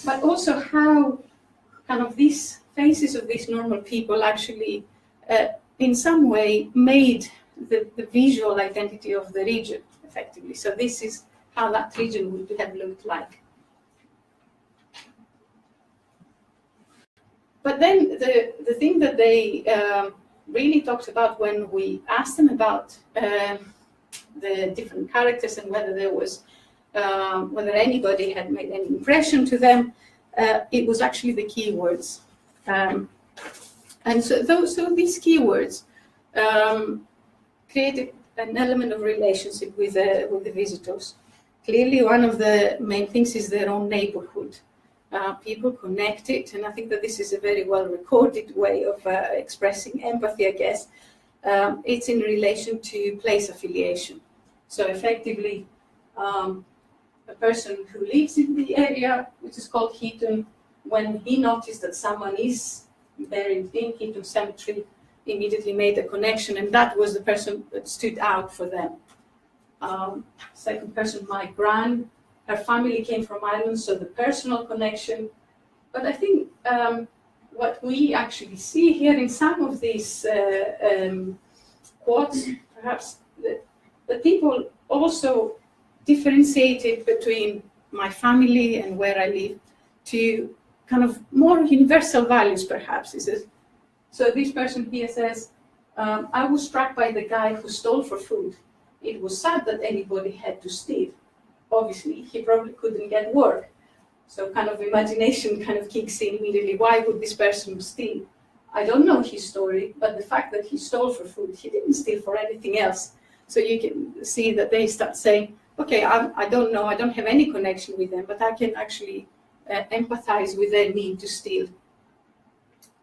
[SPEAKER 2] but also how kind of these faces of these normal people actually, in some way, made the visual identity of the region, effectively. So this is how that region would have looked like. But then the thing that they really talked about when we asked them about the different characters and whether there was, whether anybody had made any impression to them, it was actually the keywords. And so these keywords created an element of relationship with the visitors. Clearly, one of the main things is their own neighborhood. People connected, and I think that this is a very well recorded way of expressing empathy, I guess. It's in relation to place affiliation. So effectively, a person who lives in the area, which is called Heaton, when he noticed that someone is buried in Heaton Cemetery, immediately made a connection, and that was the person that stood out for them. Second person, my gran. Her family came from Ireland, so the personal connection. But I think what we actually see here in some of these quotes, perhaps, the people also differentiated between my family and where I live to kind of more universal values, perhaps. He says, So this person here says, I was struck by the guy who stole for food. It was sad that anybody had to steal. Obviously, he probably couldn't get work. So kind of imagination kind of kicks in immediately. Why would this person steal? I don't know his story, but the fact that he stole for food, he didn't steal for anything else. So you can see that they start saying, okay, I don't know, I don't have any connection with them, but I can actually empathize with their need to steal.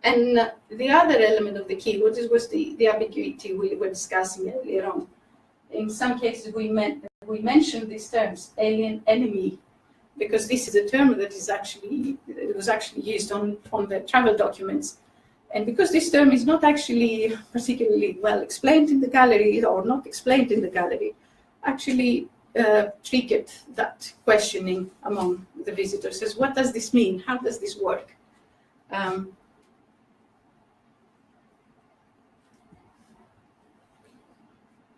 [SPEAKER 2] And the other element of the keywords was the ambiguity we were discussing earlier on. In some cases, we mentioned these terms, alien, enemy, because this is a term that was actually used on the travel documents. And because this term is not actually particularly well explained in the gallery, or not explained in the gallery, actually triggered that questioning among the visitors. Says, what does this mean? How does this work?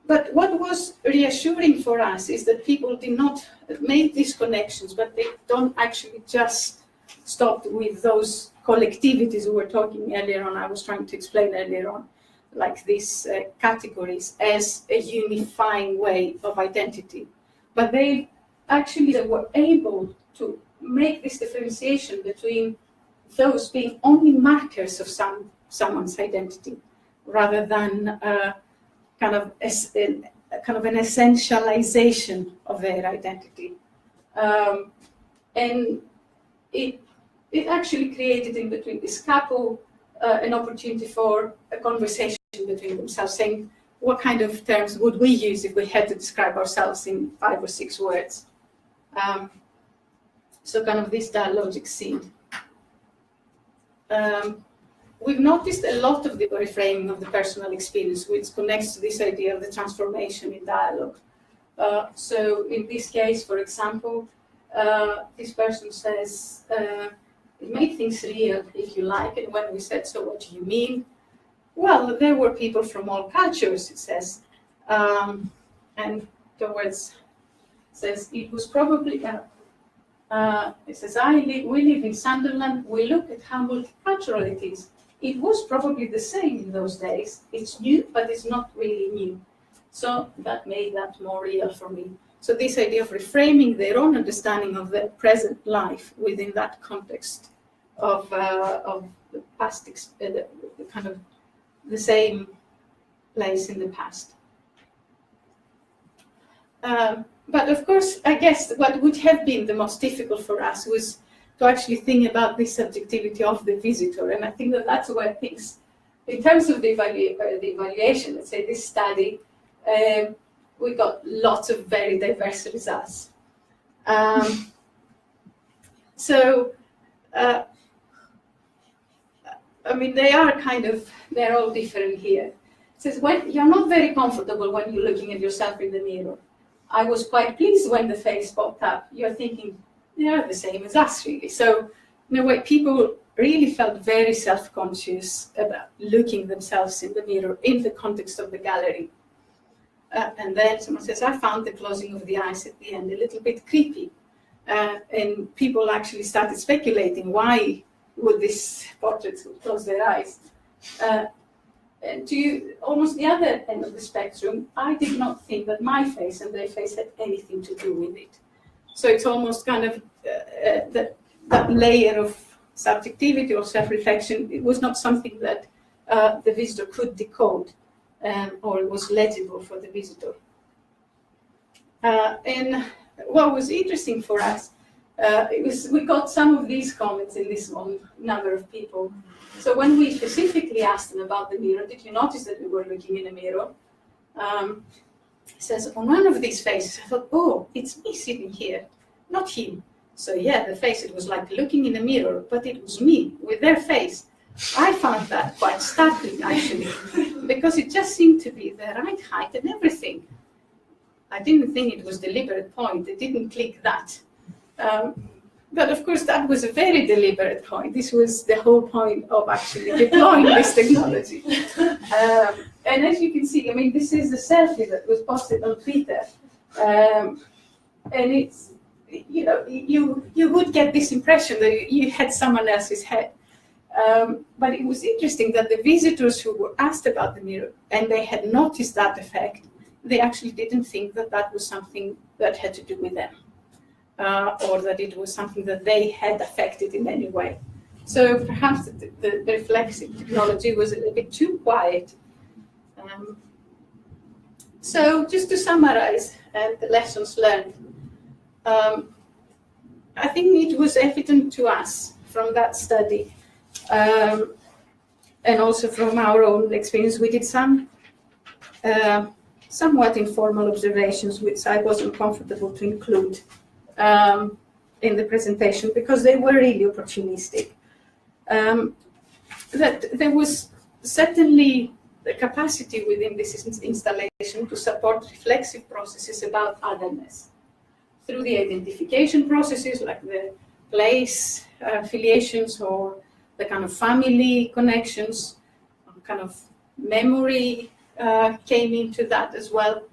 [SPEAKER 2] But what was reassuring for us is that people did not make these connections, but they don't actually just stop with those collectivities we were talking earlier on. I was trying to explain earlier on, like these categories as a unifying way of identity. But they were able to make this differentiation between those being only markers of someone's identity, rather than kind of an essentialization of their identity. And it actually created in between this couple an opportunity for a conversation between themselves, saying, what kind of terms would we use if we had to describe ourselves in 5 or 6 words? So kind of this dialogic scene. We've noticed a lot of the reframing of the personal experience, which connects to this idea of the transformation in dialogue. So in this case, for example, this person says, it made things real, if you like. And when we said, so what do you mean? Well, there were people from all cultures, it says. And towards, it says, it was probably, it says, we live in Sunderland, we look at how multicultural it is. It was probably the same in those days. It's new, but it's not really new. So that made that more real for me. So this idea of reframing their own understanding of their present life within that context of the past, kind of the same place in the past. But of course, I guess what would have been the most difficult for us was to actually think about the subjectivity of the visitor. And I think that that's where things, in terms of the evaluation, let's say this study, we got lots of very diverse results. I mean, they're all different here. It says, when you're not very comfortable when you're looking at yourself in the mirror. I was quite pleased when the face popped up. You're thinking, they're the same as us, really. So, in a way, people really felt very self-conscious about looking themselves in the mirror in the context of the gallery. And then someone says, I found the closing of the eyes at the end a little bit creepy. And people actually started speculating, why would these portraits close their eyes? And to almost the other end of the spectrum, I did not think that my face and their face had anything to do with it. So it's almost kind of that layer of subjectivity or self-reflection. It was not something that the visitor could decode, or it was legible for the visitor. And what was interesting for us, we got some of these comments in this one number of people. So when we specifically asked them about the mirror, did you notice that we were looking in a mirror? It says, on one of these faces, I thought, oh, it's me sitting here, not him. So yeah, the face, it was like looking in a mirror, but it was me with their face. I found that quite startling, actually, because it just seemed to be the right height and everything. I didn't think it was a deliberate point. It didn't click that. But of course, that was a very deliberate point. This was the whole point of actually deploying this technology. And as you can see, I mean, this is the selfie that was posted on Twitter. And it's, you know, you would get this impression that you had someone else's head. But it was interesting that the visitors who were asked about the mirror and they had noticed that effect, they actually didn't think that that was something that had to do with them, or that it was something that they had affected in any way. So perhaps the reflexive technology was a little bit too quiet. So just to summarize the lessons learned, I think it was evident to us from that study, and also from our own experience. We did some somewhat informal observations, which I wasn't comfortable to include in the presentation because they were really opportunistic. That there was certainly the capacity within this installation to support reflexive processes about otherness through the identification processes like the place affiliations or the kind of family connections, kind of memory came into that as well,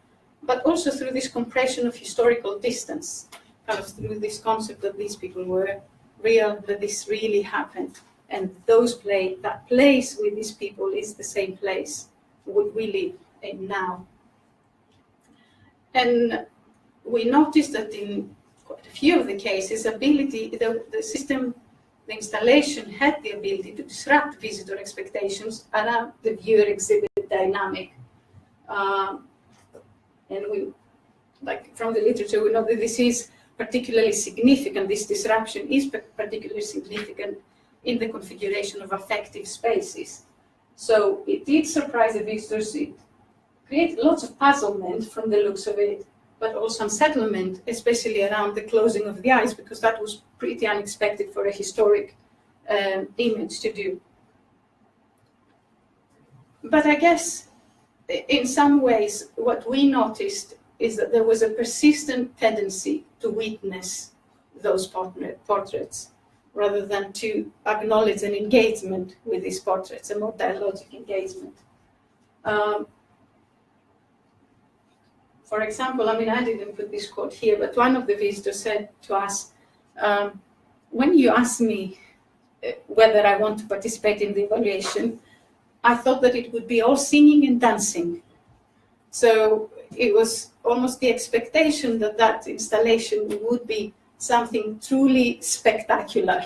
[SPEAKER 2] but also through this compression of historical distance, kind of through this concept that these people were real, that this really happened, and that place with these people is the same place what we live in now. And we noticed that in quite a few of the cases, the system, the installation had the ability to disrupt visitor expectations around the viewer-exhibit dynamic. And we, like from the literature, we know that this is particularly significant, this disruption is particularly significant in the configuration of affective spaces. So it did surprise the visitors, it created lots of puzzlement from the looks of it, but also unsettlement, especially around the closing of the eyes, because that was pretty unexpected for a historic image to do. But I guess in some ways, what we noticed is that there was a persistent tendency to witness those portraits, rather than to acknowledge an engagement with these portraits, a more dialogic engagement. For example, I mean, I didn't put this quote here, but one of the visitors said to us, when you asked me whether I want to participate in the evaluation, I thought that it would be all singing and dancing. So it was almost the expectation that that installation would be something truly spectacular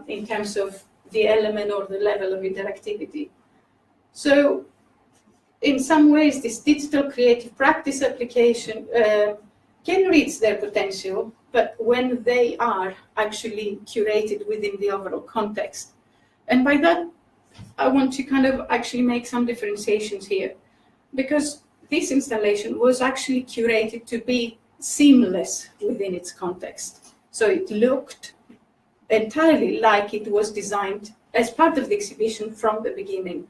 [SPEAKER 2] in terms of the element or the level of interactivity. So in some ways, this digital creative practice application can reach their potential, but when they are actually curated within the overall context. And by that, I want to kind of actually make some differentiations here, because this installation was actually curated to be seamless within its context. So it looked entirely like it was designed as part of the exhibition from the beginning.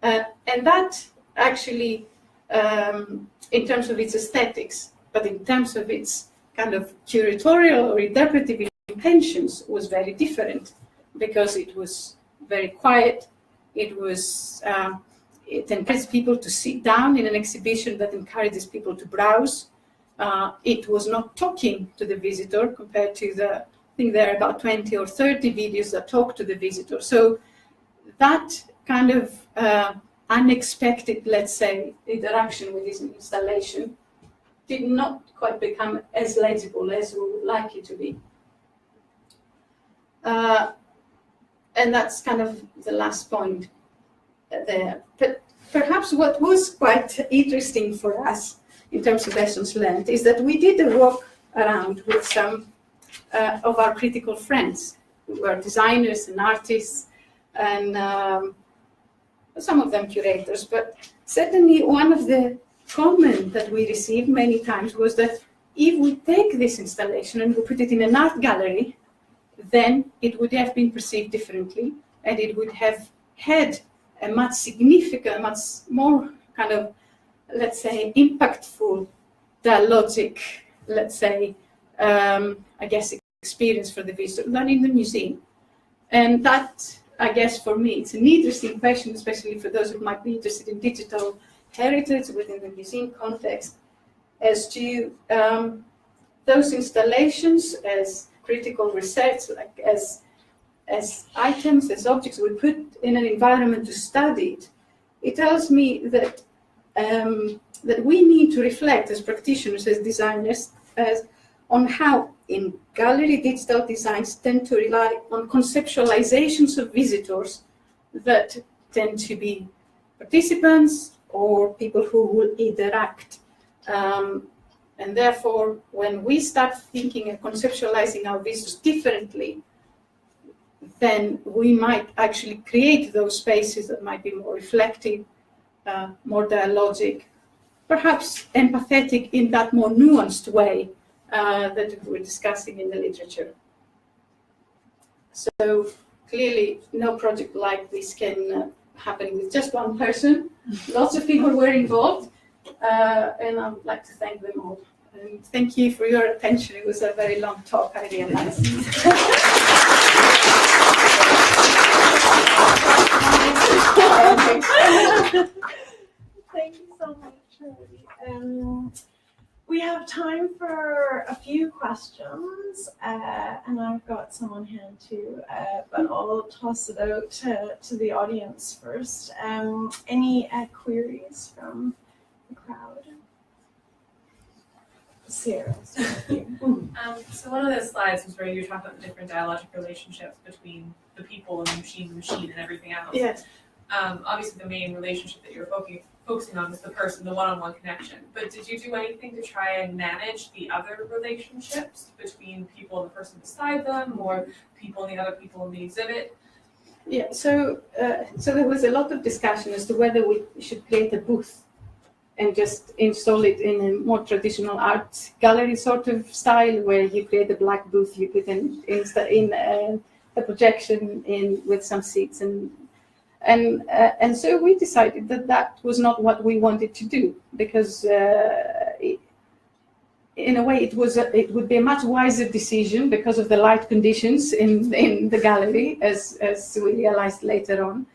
[SPEAKER 2] And that actually, in terms of its aesthetics, but in terms of its kind of curatorial or interpretive intentions, was very different, because it was very quiet. It encourages people to sit down in an exhibition that encourages people to browse. It was not talking to the visitor compared to I think there are about 20 or 30 videos that talk to the visitor. So that kind of unexpected, let's say, interaction with this installation did not quite become as legible as we would like it to be. And that's kind of the last point there. But perhaps what was quite interesting for us in terms of lessons learned is that we did a walk around with some of our critical friends who were designers and artists, and some of them curators. But certainly one of the comments that we received many times was that if we take this installation and we put it in an art gallery, then it would have been perceived differently, and it would have had a much significant, much more kind of, let's say, impactful dialogic, let's say, I guess, experience for the visitor than in the museum. And that, I guess, for me, it's an interesting question, especially for those who might be interested in digital heritage within the museum context, as to those installations as critical research, like as as items, as objects we put in an environment to study it, it tells me that that we need to reflect as practitioners, as designers, on how in gallery digital designs tend to rely on conceptualizations of visitors that tend to be participants or people who will interact. And therefore, when we start thinking and conceptualizing our visitors differently, then we might actually create those spaces that might be more reflective, more dialogic, perhaps empathetic in that more nuanced way that we're discussing in the literature. So clearly, no project like this can happen with just one person. Lots of people were involved, and I would like to thank them all. And thank you for your attention. It was a very long talk, I realize.
[SPEAKER 1] Thank you so much, Areti. We have time for a few questions, and I've got some on hand too, but I'll toss it out to the audience first. Any queries from the crowd? Sarah,
[SPEAKER 3] so one of the slides was where you talked about the different dialogic relationships between the people and the machine and everything else.
[SPEAKER 2] Yes.
[SPEAKER 3] Obviously, the main relationship that you're focusing on was the person, the one-on-one connection. But did you do anything to try and manage the other relationships between people and the person beside them, or people and the other people in the exhibit?
[SPEAKER 2] Yeah. So there was a lot of discussion as to whether we should create a booth and just install it in a more traditional art gallery sort of style, where you create a black booth, you put in a projection in with some seats, and so we decided that that was not what we wanted to do, because in a way it would be a much wiser decision because of the light conditions in the gallery, as we realized later on.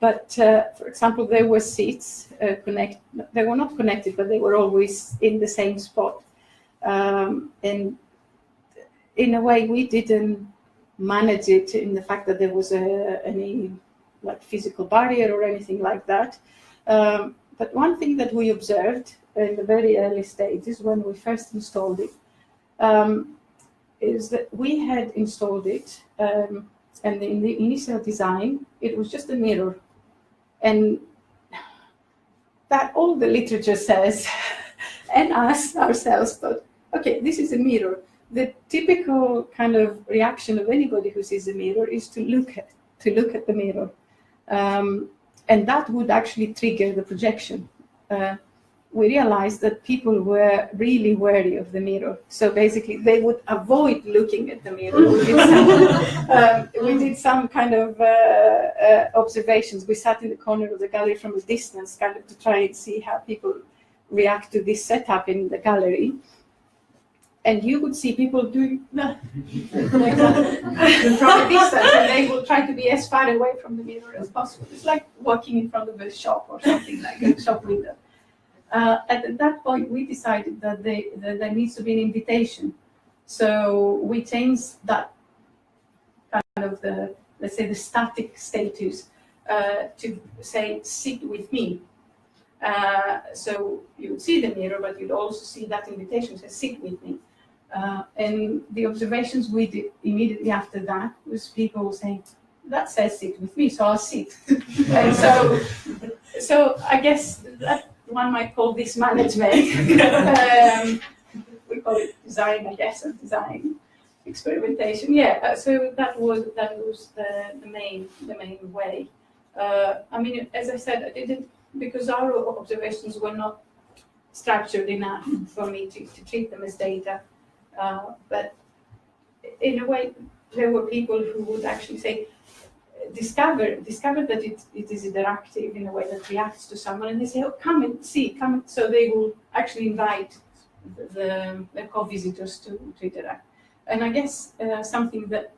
[SPEAKER 2] But for example, there were seats they were not connected, but they were always in the same spot. And in a way, we didn't manage it in the fact that there was any like physical barrier or anything like that. But one thing that we observed in the very early stages when we first installed it is that we had installed it, and in the initial design, it was just a mirror. And that all the literature says, and us ourselves thought, okay, this is a mirror. The typical kind of reaction of anybody who sees a mirror is to look at the mirror, and that would actually trigger the projection. We realized that people were really wary of the mirror, so basically they would avoid looking at the mirror. We did some kind of observations. We sat in the corner of the gallery from a distance, kind of to try and see how people react to this setup in the gallery. And you would see people doing like that from a distance, and they will try to be as far away from the mirror as possible. It's like walking in front of a shop or something, like a shop window. At that point, we decided that there needs to be an invitation. So we changed that kind of let's say the static status to say, sit with me. So you would see the mirror, but you'd also see that invitation, say, sit with me. And the observations we did immediately after that was people saying, that says sit with me, so I'll sit. And so I guess that one might call this management. We call it design, I guess, or design experimentation. Yeah. So that was the main way. I mean, as I said, I didn't, because our observations were not structured enough for me to treat them as data. But in a way, there were people who would actually say, discover that it is interactive in a way that reacts to someone, and they say, oh, come and see, come. So they will actually invite the co-visitors to interact. And I guess something that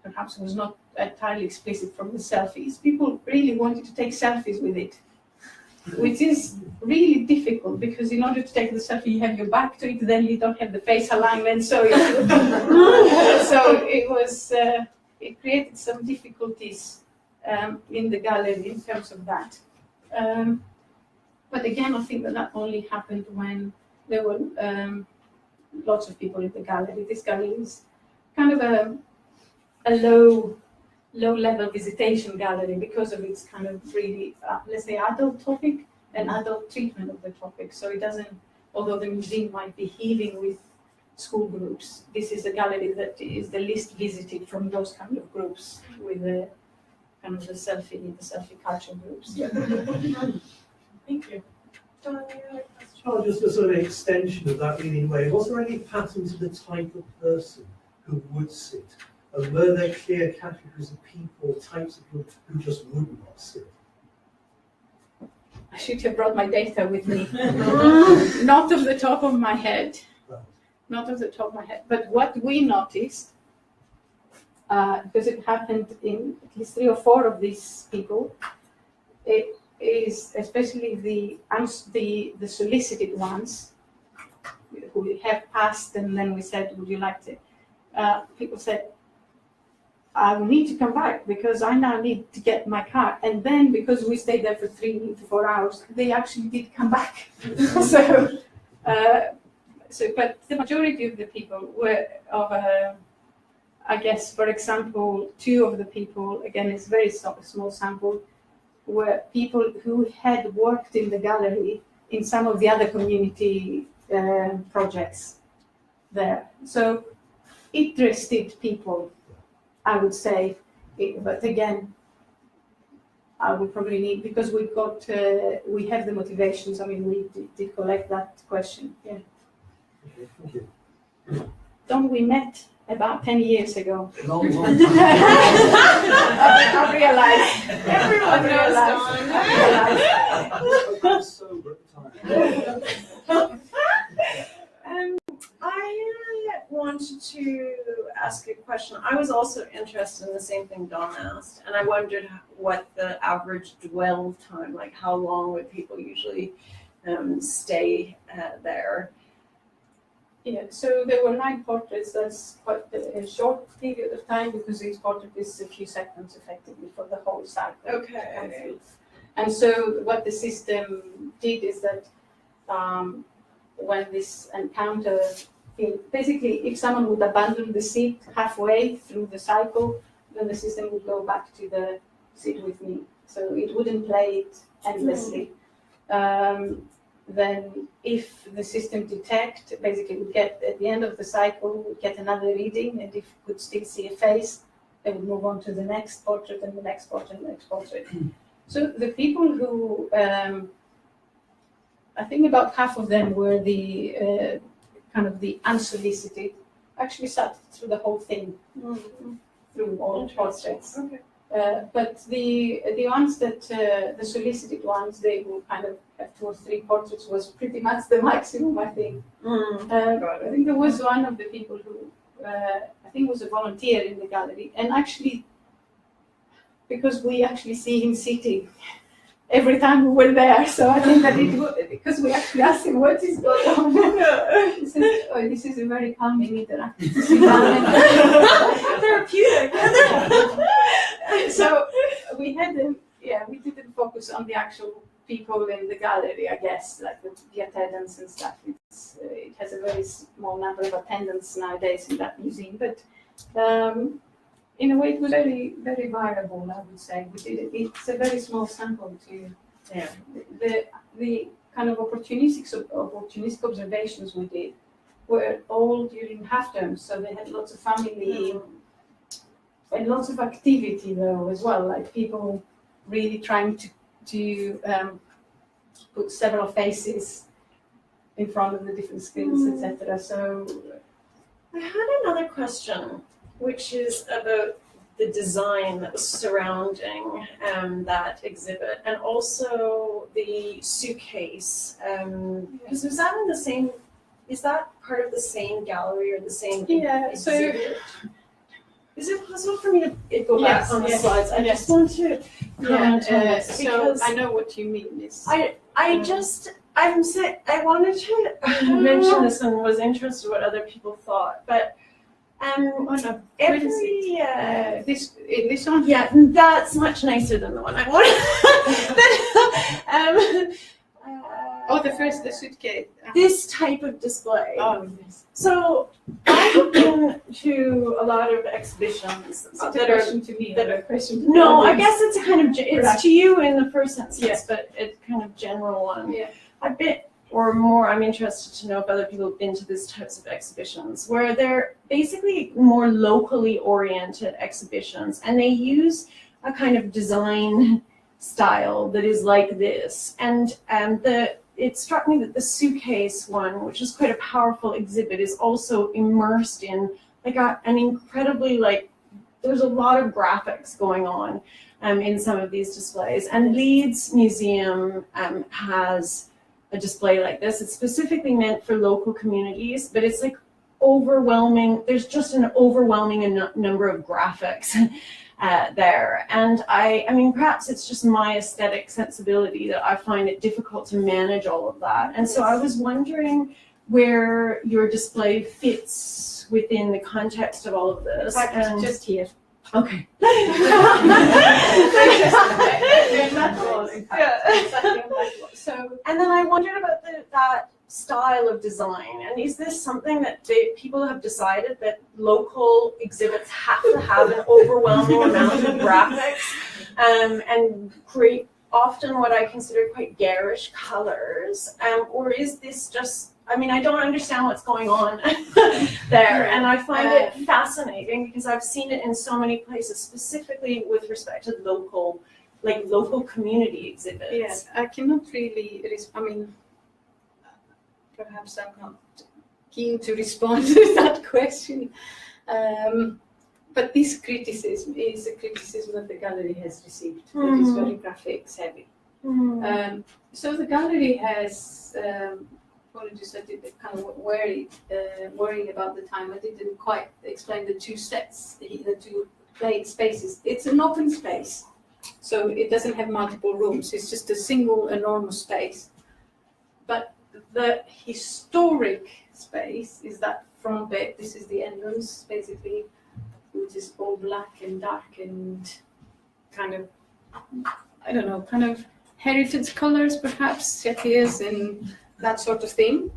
[SPEAKER 2] perhaps was not entirely explicit from the selfies, people really wanted to take selfies with it. which is really difficult because in order to take the selfie, you have your back to it, then you don't have the face alignment. So it was it created some difficulties in the gallery in terms of that. But again, I think that only happened when there were lots of people in the gallery. This gallery is kind of a low-level visitation gallery because of its kind of really, let's say, adult topic and adult treatment of the topic. So it doesn't, although the museum might be healing with school groups, this is a gallery that is the least visited from those kind of groups with the kind of the selfie culture groups.
[SPEAKER 3] Thank you. John,
[SPEAKER 4] Oh, just a sort of extension of that really in a way. Was there any pattern to the type of person who would sit? And were there clear categories of people, types of people who just would not sit?
[SPEAKER 2] I should have brought my data with me. Not off the top of my head. Not off the top of my head. But what we noticed, because it happened in at least 3 or 4 of these people, it is especially the solicited ones who have passed, and then we said, would you like to? People said, I will need to come back because I now need to get my car. And then because we stayed there for 3 to 4 hours, they actually did come back. But the majority of the people were of, I guess, for example, 2 of the people, again, it's very small sample, were people who had worked in the gallery in some of the other community projects there. So interested people, I would say, but again, I would probably need, because we have the motivations. I mean, we did collect that question. Yeah.
[SPEAKER 4] Okay, thank you.
[SPEAKER 2] Don, we met about 10 years ago.
[SPEAKER 4] Long time.
[SPEAKER 2] I realized. Everyone realized.
[SPEAKER 4] I was sober at the time.
[SPEAKER 1] I wanted to ask a question. I was also interested in the same thing Don asked, and I wondered what the average dwell time, like how long would people usually stay there?
[SPEAKER 2] Yeah, so there were 9 portraits. That's quite a short period of time because each portrait is a few seconds effectively for the whole cycle.
[SPEAKER 1] Okay.
[SPEAKER 2] And so what the system did is that when this encounter, basically if someone would abandon the seat halfway through the cycle, then the system would go back to the seat with me. So it wouldn't play it endlessly. Then if the system detect, basically would get at the end of the cycle, would get another reading, and if it could still see a face, they would move on to the next portrait and the next portrait and the next portrait. So the people who, I think about half of them were the kind of the unsolicited, actually sat through the whole thing, through all portraits. Okay. But the ones that, the solicited ones, they will kind of have 2 or 3 portraits was pretty much the maximum, I think. I think there was one of the people who, I think was a volunteer in the gallery, and actually, because we actually see him sitting every time we were there, so I think that because we actually asked him what is going on. He says, oh, this is a very calming interaction.
[SPEAKER 1] Therapeutic.
[SPEAKER 2] So we had we didn't focus on the actual people in the gallery, I guess, like the attendants and stuff. It has a very small number of attendants nowadays in that museum, but in a way it was very, very variable, I would say. It's a very small sample to the kind of opportunistic observations we did were all during half terms, so they had lots of family and lots of activity though as well, like people really trying to put several faces in front of the different screens, etc. So
[SPEAKER 1] I had another question, which is about the design that was surrounding that exhibit, and also the suitcase. Because was that in the same? Is that part of the same gallery or the same?
[SPEAKER 2] Yeah. So
[SPEAKER 1] Is it possible for me to go back
[SPEAKER 2] Yes,
[SPEAKER 1] on the
[SPEAKER 2] yes,
[SPEAKER 1] slides? I
[SPEAKER 2] yes.
[SPEAKER 1] just want to comment on this
[SPEAKER 2] So
[SPEAKER 1] because
[SPEAKER 2] I know what you mean.
[SPEAKER 1] I wanted to mention this and was interested what other people thought, but
[SPEAKER 2] no,
[SPEAKER 1] every
[SPEAKER 2] this one.
[SPEAKER 1] yeah, that's much nicer than the one I wanted.
[SPEAKER 2] The suitcase.
[SPEAKER 1] This type of display.
[SPEAKER 2] Oh, yes.
[SPEAKER 1] So I've been to a lot of exhibitions
[SPEAKER 2] It's a question to me.
[SPEAKER 1] that
[SPEAKER 2] a question to
[SPEAKER 1] No, I
[SPEAKER 2] audience.
[SPEAKER 1] guess it's a kind of, it's to you in the first instance,
[SPEAKER 2] Yeah.
[SPEAKER 1] but it's kind of general one.
[SPEAKER 2] Yeah.
[SPEAKER 1] I've been, or more, I'm interested to know if other people have been to these types of exhibitions, where they're basically more locally oriented exhibitions, and they use a kind of design style that is like this. And it struck me that the Suitcase one, which is quite a powerful exhibit, is also immersed in like an incredibly there's a lot of graphics going on in some of these displays. And Leeds Museum has a display like this. It's specifically meant for local communities, but it's like overwhelming. There's just an overwhelming number of graphics there. And I mean, perhaps it's just my aesthetic sensibility that I find it difficult to manage all of that. And so I was wondering where your display fits within the context of all of this.
[SPEAKER 2] And just here.
[SPEAKER 1] Okay. So, and then I wondered about that style of design, and is this something that people have decided that local exhibits have to have an overwhelming amount of graphics and create often what I consider quite garish colors, or is this just, I mean, I don't understand what's going on there, and I find it fascinating because I've seen it in so many places, specifically with respect to local community exhibits.
[SPEAKER 2] Yes, I cannot really, I mean, perhaps I'm not keen to respond to that question. But this criticism is a criticism that the gallery has received. That is very graphics heavy. So the gallery has, apologies, I did kind of worrying about the time. I didn't quite explain the two sets, the two plate spaces. It's an open space, so it doesn't have multiple rooms. It's just a single enormous space. But the historic space is that front bit. This is the entrance, basically, which is all black and dark and kind of, I don't know, kind of heritage colors, perhaps, sepias and that sort of thing.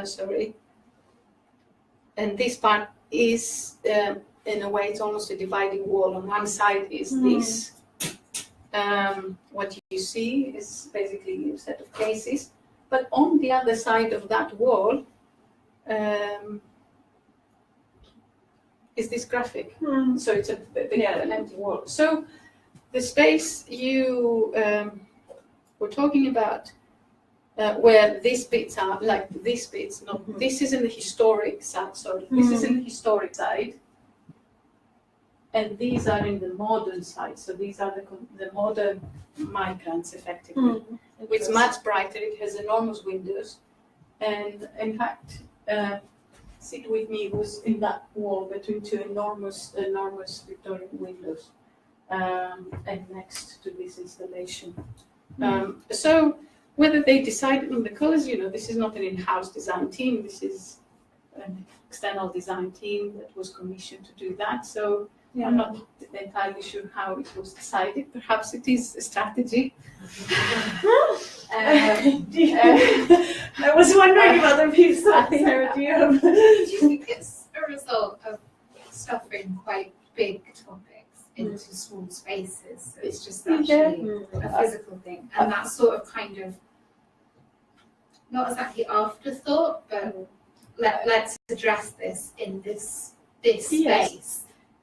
[SPEAKER 2] Sorry. And this part is, in a way, it's almost a dividing wall. On one side is this. What you see is basically a set of cases. But on the other side of that wall is this graphic. So it's an empty wall. So the space you were talking about, where these bits are, like these bits, this is in the historic side, sorry, this is in the historic side, and these are in the modern side, so these are the modern migrants, effectively. It's much brighter, it has enormous windows, and in fact, sit with me was in that wall between two enormous Victorian windows, and next to this installation. So whether they decided on the colors, this is not an in-house design team, this is an external design team that was commissioned to do that. So I'm not entirely sure how it was decided. Perhaps it is a strategy.
[SPEAKER 1] I was wondering if other people thought the idea of.
[SPEAKER 5] Do you think it's a result of stuffing quite big topics into small spaces? So it's just actually a physical thing, and that's sort of kind of not exactly afterthought, but let's address this in this space.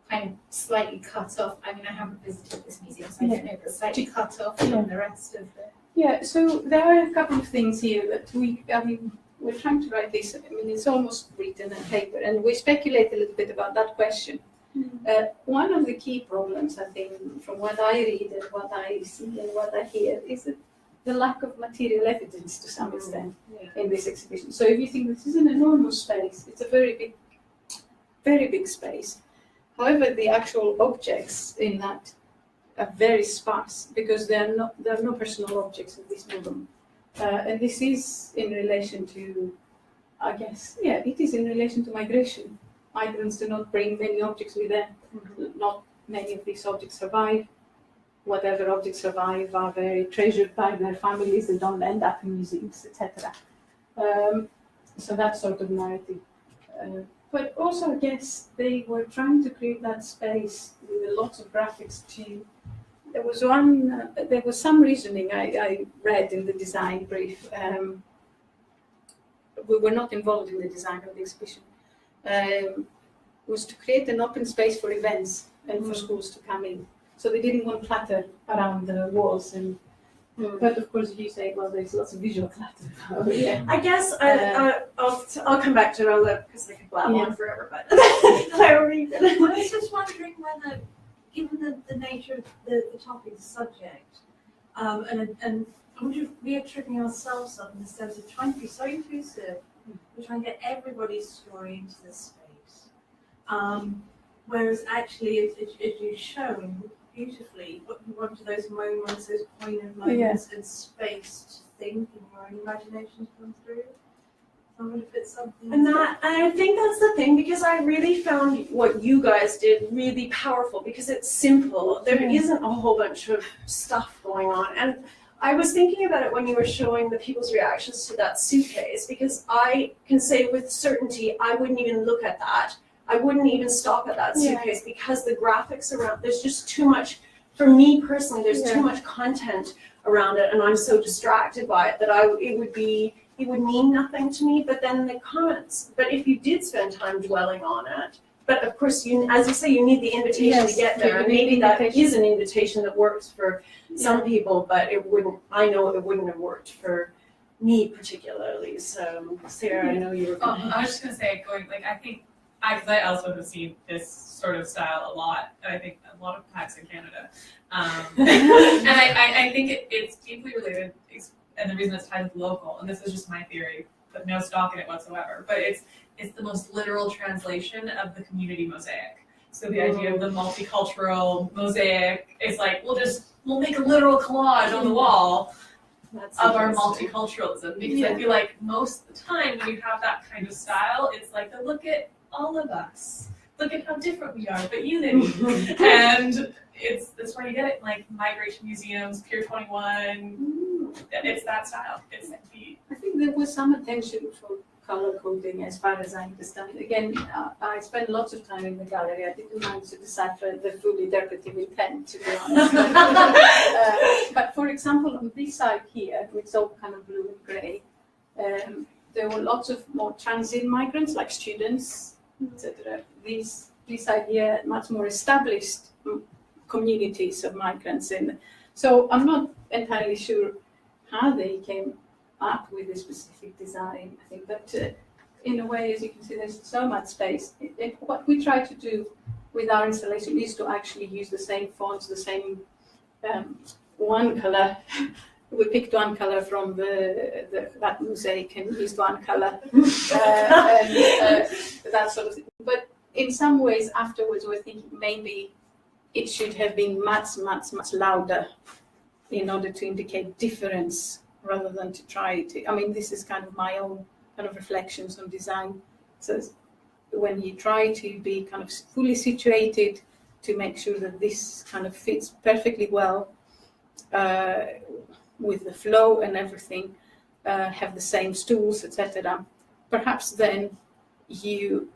[SPEAKER 5] Kind of slightly cut off. I mean, I haven't visited this museum, so I don't know, but slightly cut off from the rest of the.
[SPEAKER 2] Yeah, so there are a couple of things here that we're trying to write this. I mean, it's almost written on paper, and we speculate a little bit about that question. One of the key problems, I think, from what I read and what I see and what I hear, is that the lack of material evidence to some extent in this exhibition. So if you think this is an enormous space, it's a very big very big space. However, the actual objects in that are very sparse because there are no personal objects in this building. And this is in relation to, I guess, yeah, it is in relation to migration. Migrants do not bring many objects with them. Not many of these objects survive. Whatever objects survive are very treasured by their families. They don't end up in museums, etc. So that sort of narrative. But also, I guess they were trying to create that space with lots of graphics too. There was some reasoning I read in the design brief. We were not involved in the design of the exhibition. Was to create an open space for events and for schools to come in. So they didn't want clutter around the walls. And but of course, you say, well, there's lots of visual clutter. Yeah.
[SPEAKER 1] I guess I'll come back to Rola because I could blab on forever. But Claire, were you gonna?
[SPEAKER 6] I was just wondering whether, given the nature of the topic, the subject, and I wonder if we are tripping ourselves up in the sense of trying to be so inclusive, we're trying to get everybody's story into this space. Whereas actually, it is showing beautifully what you want to those moments, those poignant moments, and space to think and your own imagination to come through. I wonder if it's something.
[SPEAKER 1] And I think that's the thing, because I really found what you guys did really powerful because it's simple. There isn't a whole bunch of stuff going on. And I was thinking about it when you were showing the people's reactions to that suitcase, because I can say with certainty I wouldn't even look at that. I wouldn't even stop at that suitcase because the graphics around, there's just too much, for me personally, there's too much content around it, and I'm so distracted by it that it would mean nothing to me. But then the comments, but if you did spend time dwelling on it, but of course, as you say, you need the invitation to get there, and maybe that is an invitation that works for some people, but I know it wouldn't have worked for me particularly. So Sarah, I know you were
[SPEAKER 3] I was just going to say, because I also have seen this sort of style a lot, and I think a lot of times in Canada. And I think it's deeply related, and the reason it's tied with local, and this is just my theory, but no stock in it whatsoever, but it's the most literal translation of the community mosaic. So the idea of the multicultural mosaic is like, we'll make a literal collage on the wall of our multiculturalism, because I feel like most of the time when you have that kind of style, it's like, look at all of us. Look at how different we are, but unity. And that's where you get it, like migration museums, Pier 21. It's that style.
[SPEAKER 2] I think there was some attention for color coding, as far as I understand. Again, I spent lots of time in the gallery. I didn't manage to decipher the full interpretive intent, to be honest. But for example, on this side here, it's all kind of blue and grey. There were lots of more transit migrants, like students, etc. This side here, much more established communities of migrants. So I'm not entirely sure how they came up with a specific design. I think that in a way, as you can see, there's so much space. What we try to do with our installation is to actually use the same fonts, the same one color. We picked one color from that mosaic and used one color, and that sort of thing. But in some ways, afterwards, we're thinking maybe it should have been much, much, much louder in order to indicate difference, rather than to try to. I mean, this is kind of my own kind of reflections on design. So when you try to be kind of fully situated to make sure that this kind of fits perfectly well with the flow and everything, have the same stools, etc. Perhaps then you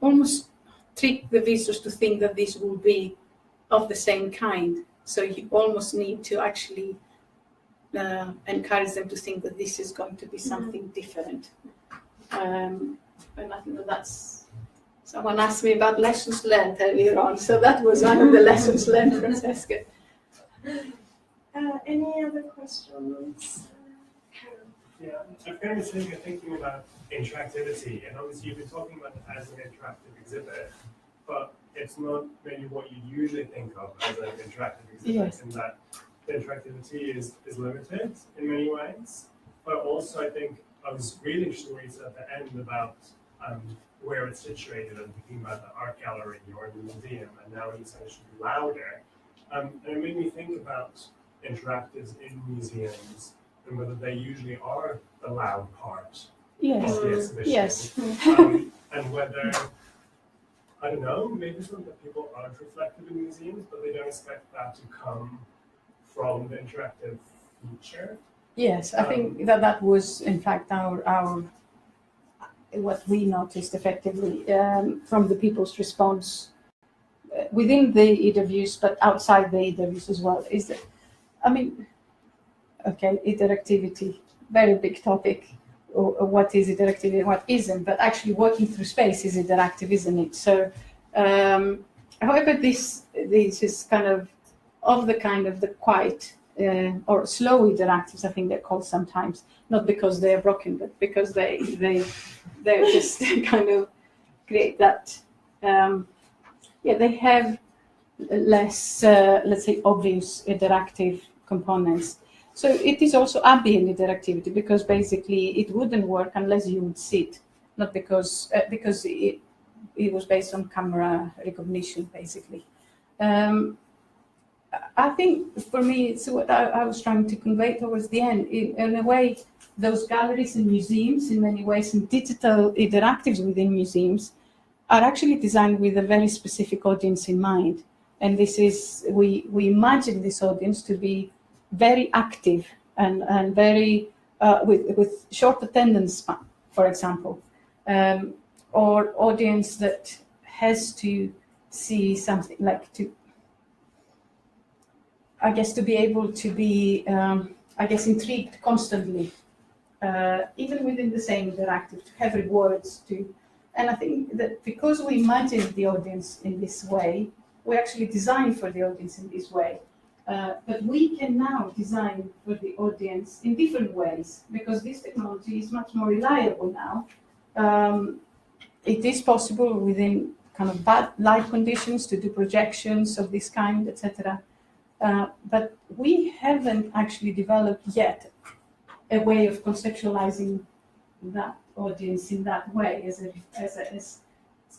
[SPEAKER 2] almost trick the visitors to think that this will be of the same kind. So you almost need to actually encourage them to think that this is going to be something different. And I think that's. Someone asked me about lessons learned earlier on, so that was one of the lessons learned, Francesca.
[SPEAKER 1] Any other questions?
[SPEAKER 7] Yeah, I'm kind of thinking about interactivity, and obviously you've been talking about it as an interactive exhibit, but it's not maybe what you usually think of as an interactive exhibit, in that the interactivity is limited in many ways. But also I think I was really interested what you said at the end about where it's situated and thinking about the art gallery or the museum, and now you said it should be louder. And it made me think about interactives in museums and whether they usually are the loud part
[SPEAKER 2] Yes.
[SPEAKER 7] of the exhibition.
[SPEAKER 2] Yes.
[SPEAKER 7] And whether, I don't know, maybe some of the people aren't reflective in museums, but they don't expect that to come from the interactive feature.
[SPEAKER 2] Yes, I think that was in fact our what we noticed effectively from the people's response within the interviews, but outside the interviews as well. Is that, I mean, okay, interactivity, very big topic. Or what is interactivity and what isn't? But actually, working through space is interactive, isn't it? So, however, this is kind of the quiet. Or slow interactives, I think they're called sometimes, not because they are broken, but because they just kind of create that. They have less, let's say, obvious interactive components. So it is also ambient interactivity, because basically it wouldn't work unless you would sit, not because it was based on camera recognition, basically. I think for me, it's what I was trying to convey towards the end. In a way, those galleries and museums, in many ways, and digital interactives within museums are actually designed with a very specific audience in mind. And this is, we imagine this audience to be very active and very, with short attendance span, for example, or audience that has to see something like to be able to be, intrigued constantly, even within the same interactive, to have rewards to. And I think that because we imagine the audience in this way, we actually design for the audience in this way. But we can now design for the audience in different ways, because this technology is much more reliable now. It is possible within kind of bad light conditions to do projections of this kind, etc. But we haven't actually developed yet a way of conceptualizing that audience in that way, as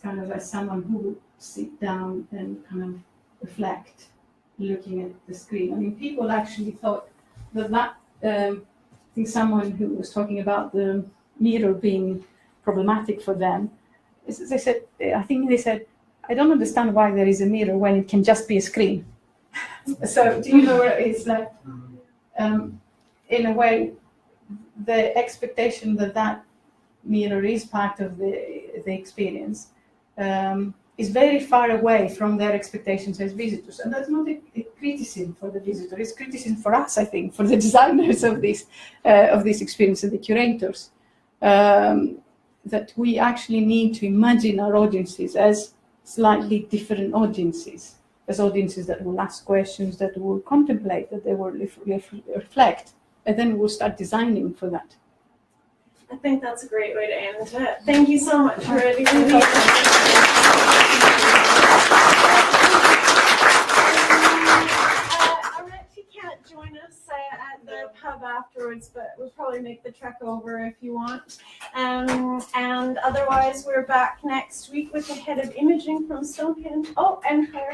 [SPEAKER 2] kind of as someone who would sit down and kind of reflect, looking at the screen. I mean, people actually thought that I think someone who was talking about the mirror being problematic for them, they said, I don't understand why there is a mirror when it can just be a screen. So do you know where it's like, in a way, the expectation that mirror is part of the experience is very far away from their expectations as visitors. And that's not a criticism for the visitor, it's criticism for us, I think, for the designers of this experience and the curators, that we actually need to imagine our audiences as slightly different audiences, as audiences that will ask questions, that will contemplate, that they will reflect, and then we'll start designing for that.
[SPEAKER 1] I think that's a great way to end it. Thank you so much, Areti. Areti can't join us at the pub afterwards, but we'll probably make the trek over if you want. And otherwise, we're back next week with the head of imaging from Stonehenge. Oh, and Claire.